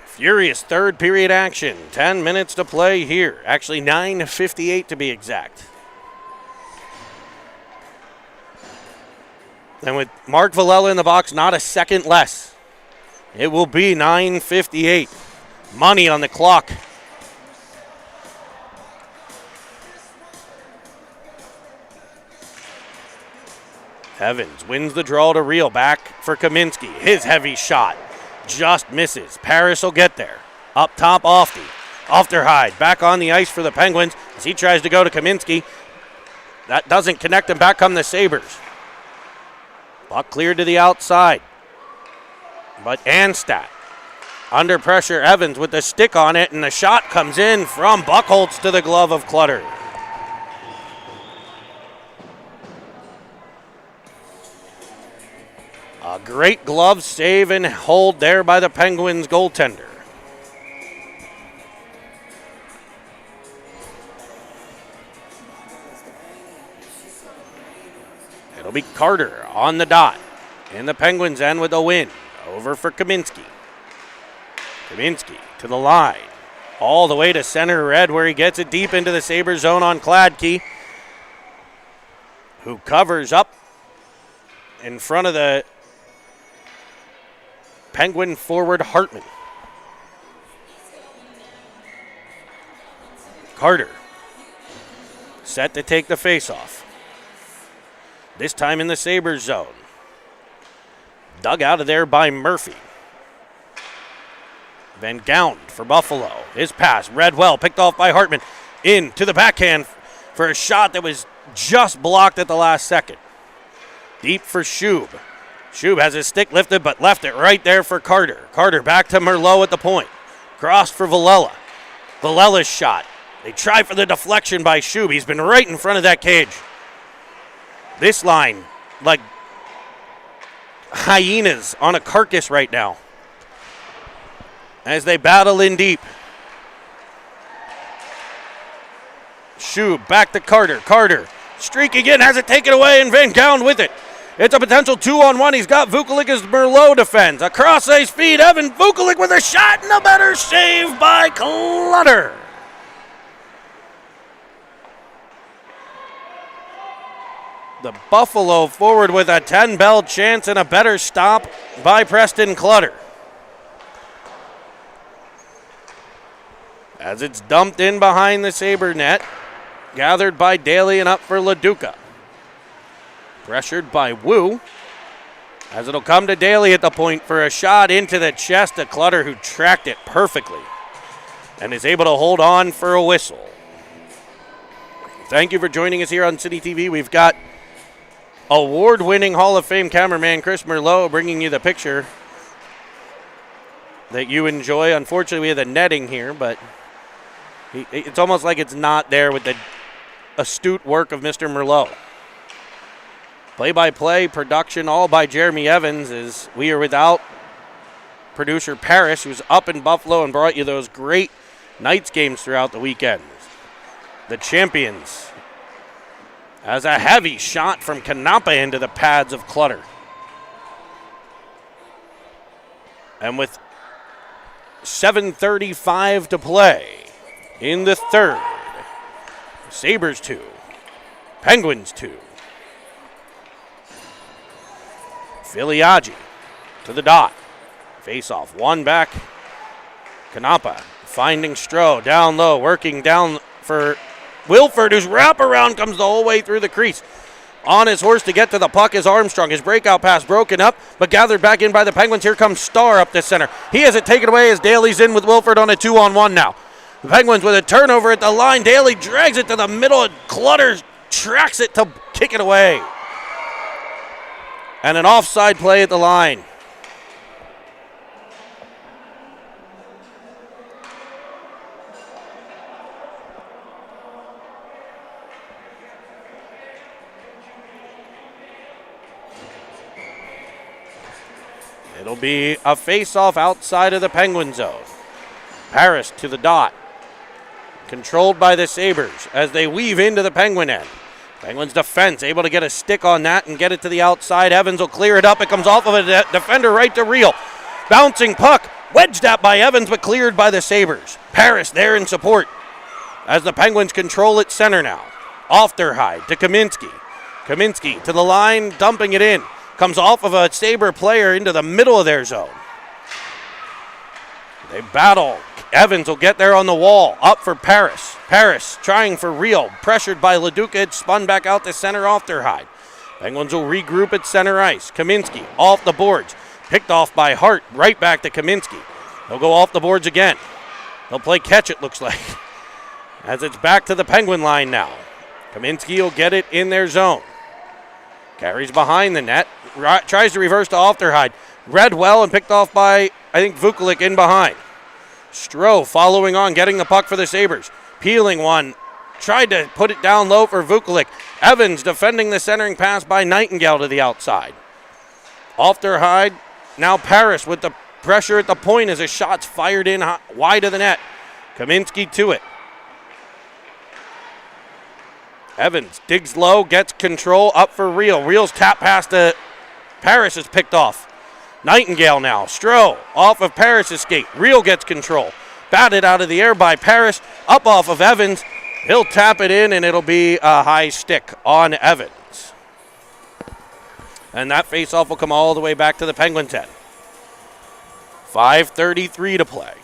Furious third period action. 10 minutes to play here. Actually, 9:58 to be exact. And with Mark Villela in the box, not a second less. It will be 9:58. Money on the clock. Evans wins the draw to Reel. Back for Kaminski. His heavy shot just misses. Paris will get there. Up top, Ofterhide back on the ice for the Penguins as he tries to go to Kaminski. That doesn't connect, and back come the Sabres. Puck cleared to the outside. But Anstadt under pressure. Evans with the stick on it, and the shot comes in from Buchholz to the glove of Clutter. great glove save and hold there by the Penguins goaltender. It'll be Carter on the dot. And the Penguins end with a win. Over for Kaminski. Kaminski to the line. All the way to center red where he gets it deep into the Sabres zone on Kladke, who covers up in front of the Penguin forward Hartman. Carter set to take the faceoff. This time in the Sabres zone. Dug out of there by Murphy. Van Gound for Buffalo. His pass read well, picked off by Hartman. Into the backhand for a shot that was just blocked at the last second. Deep for Schub. Schub has his stick lifted but left it right there for Carter. Carter back to Merlot at the point. Cross for Villela. Villela's shot. They try for the deflection by Schub. He's been right in front of that cage. This line, like hyenas on a carcass right now, as they battle in deep. Schub back to Carter. Carter streaking in, has it taken away, and Van Gound with it. It's a potential 2-on-1. He's got Vukovic as Merlot defends. Across his feet, Evan Vukovic with a shot and a better save by Clutter. The Buffalo forward with a 10-bell chance and a better stop by Preston Clutter. As it's dumped in behind the Sabre net, gathered by Daly and up for LaDuca. Pressured by Wu, as it'll come to Daly at the point for a shot into the chest of Clutter, who tracked it perfectly and is able to hold on for a whistle. Thank you for joining us here on City TV. We've got award-winning Hall of Fame cameraman Chris Merlot bringing you the picture that you enjoy. Unfortunately, we have the netting here, but it's almost like it's not there with the astute work of Mr. Merlot. Play-by-play production all by Jeremy Evans, as we are without producer Paris, who's up in Buffalo and brought you those great Knights games throughout the weekend. The champions, as a heavy shot from Kanapa into the pads of Clutter. And with 7:35 to play in the third, Sabres 2, Penguins 2. Filiaggi to the dot. Face-off, one back. Kanapa finding Stroh down low, working down for Wilford, whose wraparound comes the whole way through the crease. On his horse to get to the puck is Armstrong. His breakout pass broken up, but gathered back in by the Penguins. Here comes Starr up the center. He has it taken away as Daly's in with Wilford on a 2-on-1 now. The Penguins with a turnover at the line. Daly drags it to the middle, and Clutter tracks it to kick it away. And an offside play at the line. It'll be a face-off outside of the Penguin zone. Paris to the dot. Controlled by the Sabres as they weave into the Penguin end. Penguins defense able to get a stick on that and get it to the outside. Evans will clear it up. It comes off of a defender right to Reel. Bouncing puck. Wedged at by Evans but cleared by the Sabres. Paris there in support as the Penguins control at center now. Ofterhide to Kaminski. Kaminski to the line, dumping it in. Comes off of a Sabre player into the middle of their zone. They battle. Evans will get there on the wall. Up for Paris. Paris trying for Reel. Pressured by LaDuca. It's spun back out to center Ofterhide. Penguins will regroup at center ice. Kaminski off the boards. Picked off by Hart. Right back to Kaminski. They'll go off the boards again. They'll play catch, it looks like. As it's back to the Penguin line now. Kaminski will get it in their zone. Carries behind the net. Tries to reverse to Ofterhide. Read well and picked off by, I think, Vukovic in behind. Stroh following on, getting the puck for the Sabres. Peeling one. Tried to put it down low for Vukovic. Evans defending the centering pass by Nightingale to the outside. Off their hide. Now Paris with the pressure at the point as a shot's fired in wide of the net. Kaminsky to it. Evans digs low, gets control, up for Reel. Reel's tap pass to Paris is picked off. Nightingale now. Stroh off of Paris' skate. Reel gets control. Batted out of the air by Paris. Up off of Evans. He'll tap it in, and it'll be a high stick on Evans. And that faceoff will come all the way back to the Penguins' end. 5:33 to play.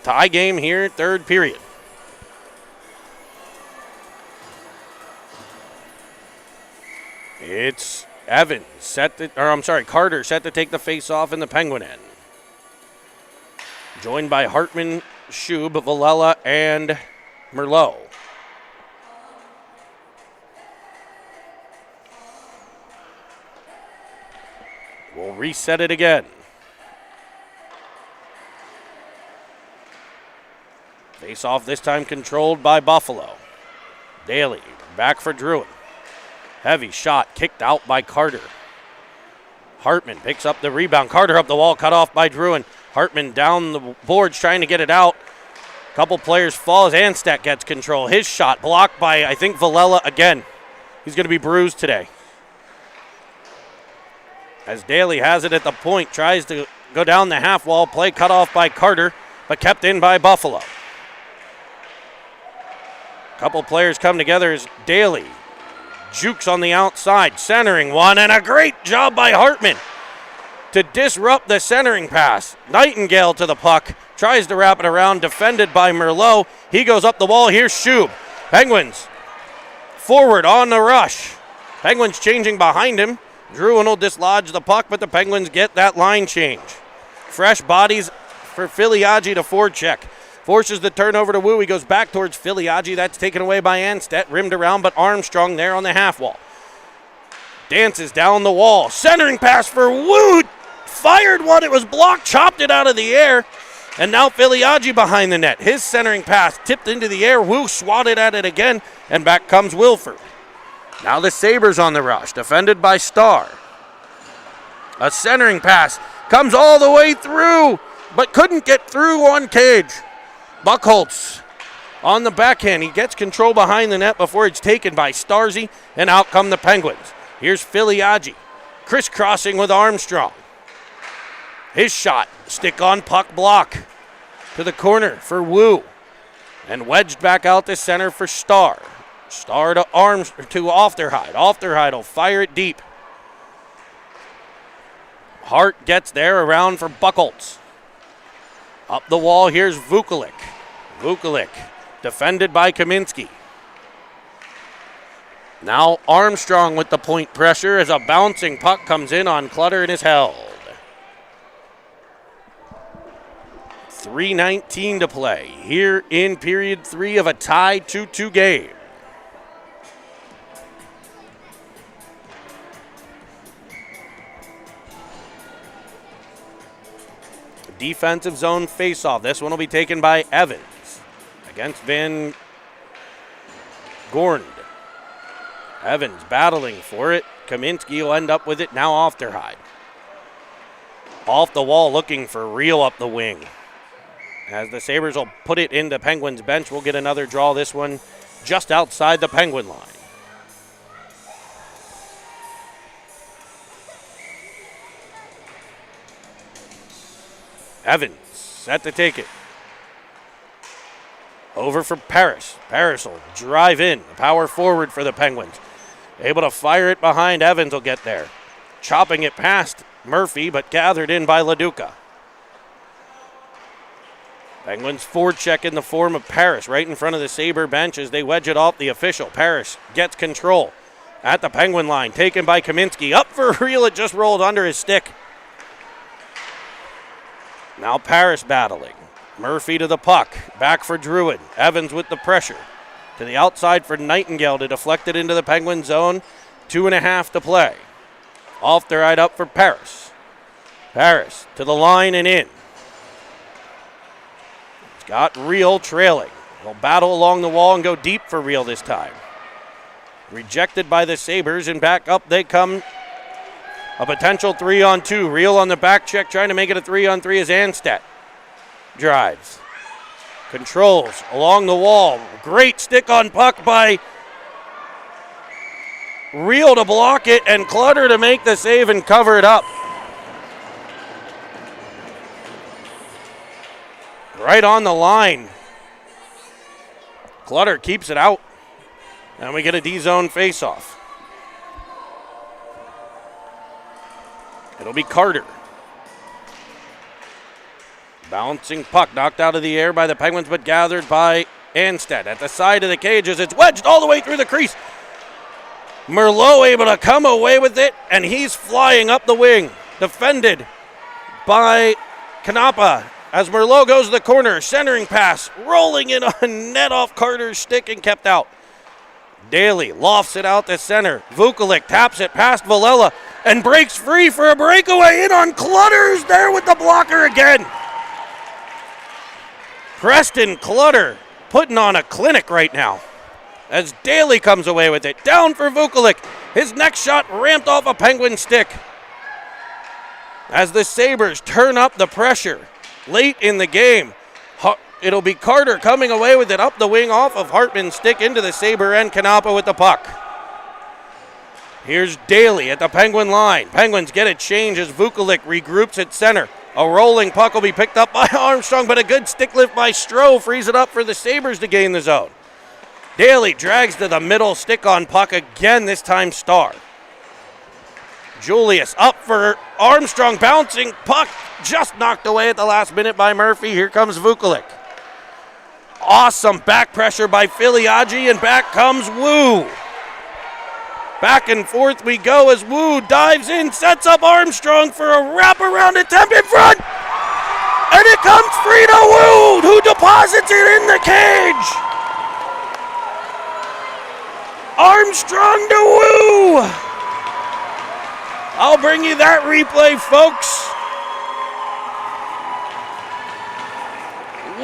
Tie game here, third period. It's Evans Carter set to take the face-off in the Penguin end. Joined by Hartman, Schub, Villela, and Merlot. We'll reset it again. Face-off this time controlled by Buffalo. Daly back for Druin. Heavy shot kicked out by Carter. Hartman picks up the rebound. Carter up the wall, cut off by Druin. Hartman down the boards trying to get it out. Couple players fall as Anstett gets control. His shot blocked by, I think, Villela again. He's going to be bruised today. As Daly has it at the point, tries to go down the half wall. Play cut off by Carter, but kept in by Buffalo. Couple players come together as Daly jukes on the outside, centering one, and a great job by Hartman to disrupt the centering pass. Nightingale to the puck, tries to wrap it around, defended by Merlot. He goes up the wall. Here's Schub. Penguins forward on the rush. Penguins changing behind him. Druin will dislodge the puck, but the Penguins get that line change. Fresh bodies for Filiaggi to forecheck. Forces the turnover to Wu. He goes back towards Filiaggi. That's taken away by Anstett. Rimmed around, but Armstrong there on the half wall. Dances down the wall. Centering pass for Wu. Fired one. It was blocked. Chopped it out of the air. And now Filiaggi behind the net. His centering pass tipped into the air. Wu swatted at it again. And back comes Wilford. Now the Sabres on the rush. Defended by Starr. A centering pass comes all the way through, but couldn't get through on Cage. Buchholz on the backhand. He gets control behind the net before it's taken by Starzy, and out come the Penguins. Here's Filiaggi, crisscrossing with Armstrong. His shot, stick on puck block to the corner for Wu, and wedged back out to center for Starr. Starr to Ofterhide. Ofterhide will fire it deep. Hart gets there around for Buchholz. Up the wall, here's Vukulik. Vukulik, defended by Kaminsky. Now Armstrong with the point pressure as a bouncing puck comes in on Clutter and is held. 3:19 to play here in period 3 of a tie 2-2 game. Defensive zone faceoff. This one will be taken by Evans against Van Gornd. Evans battling for it. Kaminsky will end up with it now off their hide. Off the wall looking for Reel up the wing. As the Sabres will put it into Penguins bench, we'll get another draw. This one just outside the Penguin line. Evans set to take it. Over for Paris. Paris will drive in. The power forward for the Penguins. Able to fire it behind. Evans will get there. Chopping it past Murphy, but gathered in by LaDuca. Penguins forecheck in the form of Paris right in front of the Sabre bench as they wedge it off the official. Paris gets control at the Penguin line. Taken by Kaminsky. Up for Reel. It just rolled under his stick. Now Paris battling. Murphy to the puck. Back for Druin. Evans with the pressure. To the outside for Nightingale to deflect it into the Penguin zone. 2.5 to play. Off the right up for Paris. Paris to the line and in. It's got Reel trailing. He'll battle along the wall and go deep for Reel this time. Rejected by the Sabres, and back up they come A potential 3-on-2. Reel on the back check, trying to make it a 3-on-3 as Anstedt drives. Controls along the wall. Great stick on puck by Reel to block it, and Clutter to make the save and cover it up. Right on the line. Clutter keeps it out. And we get a D-zone faceoff. It'll be Carter. Bouncing puck knocked out of the air by the Penguins, but gathered by Anstedt at the side of the cage as it's wedged all the way through the crease. Merlot able to come away with it, and he's flying up the wing. Defended by Kanapa as Merlot goes to the corner. Centering pass, rolling in on net off Carter's stick and kept out. Daly lofts it out to center. Vukovic taps it past Villela and breaks free for a breakaway in on Clutter's there with the blocker again. Preston Clutter putting on a clinic right now as Daly comes away with it. Down for Vukovic. His next shot ramped off a Penguin stick. As the Sabres turn up the pressure late in the game, it'll be Carter coming away with it up the wing off of Hartman's stick into the Sabre end. Kanapa with the puck. Here's Daly at the Penguin line. Penguins get a change as Vukovic regroups at center. A rolling puck will be picked up by Armstrong, but a good stick lift by Stroh frees it up for the Sabres to gain the zone. Daly drags to the middle, stick on puck again, this time Starr. Julius up for Armstrong, bouncing puck, just knocked away at the last minute by Murphy. Here comes Vukovic. Awesome back pressure by Filiaggi, and back comes Wu. Back and forth we go as Wu dives in, sets up Armstrong for a wraparound attempt in front. And it comes free to Wu, who deposits it in the cage. Armstrong to Wu. I'll bring you that replay, folks.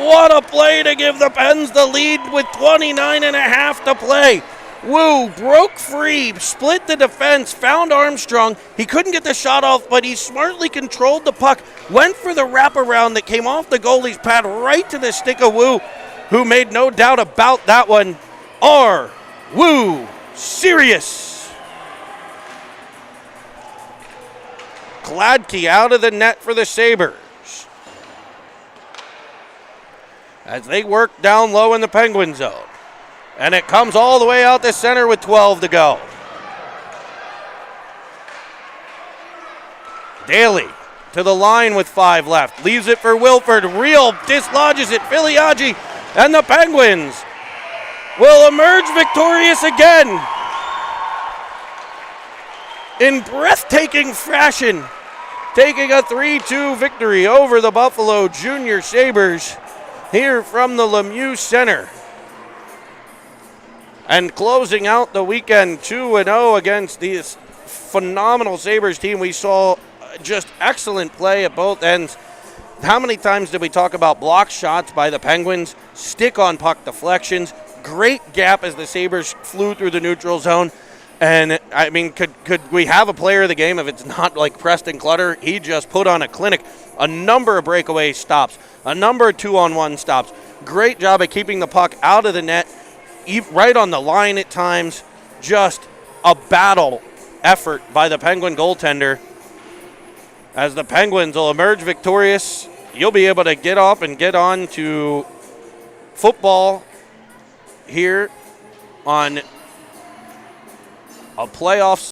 What a play to give the Pens the lead with 29 and a half to play. Wu broke free, split the defense, found Armstrong. He couldn't get the shot off, but he smartly controlled the puck, went for the wraparound that came off the goalie's pad right to the stick of Wu, who made no doubt about that one. Wu serious. Gladkey out of the net for the Sabres as they work down low in the Penguin zone. And it comes all the way out to center with 12 to go. Daly to the line with 5 left. Leaves it for Wilford. Reel dislodges it. Filiaggi and the Penguins will emerge victorious again in breathtaking fashion, taking a 3-2 victory over the Buffalo Junior Sabres here from the Lemieux Center. And closing out the weekend 2-0 against this phenomenal Sabres team. We saw just excellent play at both ends. How many times did we talk about block shots by the Penguins, stick on puck deflections, great gap as the Sabres flew through the neutral zone. And I mean, could we have a player of the game if it's not like Preston Clutter? He just put on a clinic. A number of breakaway stops, a number of 2-on-1 stops. Great job at keeping the puck out of the net, right on the line at times. Just a battle effort by the Penguin goaltender. As the Penguins will emerge victorious, you'll be able to get off and get on to football here on a playoff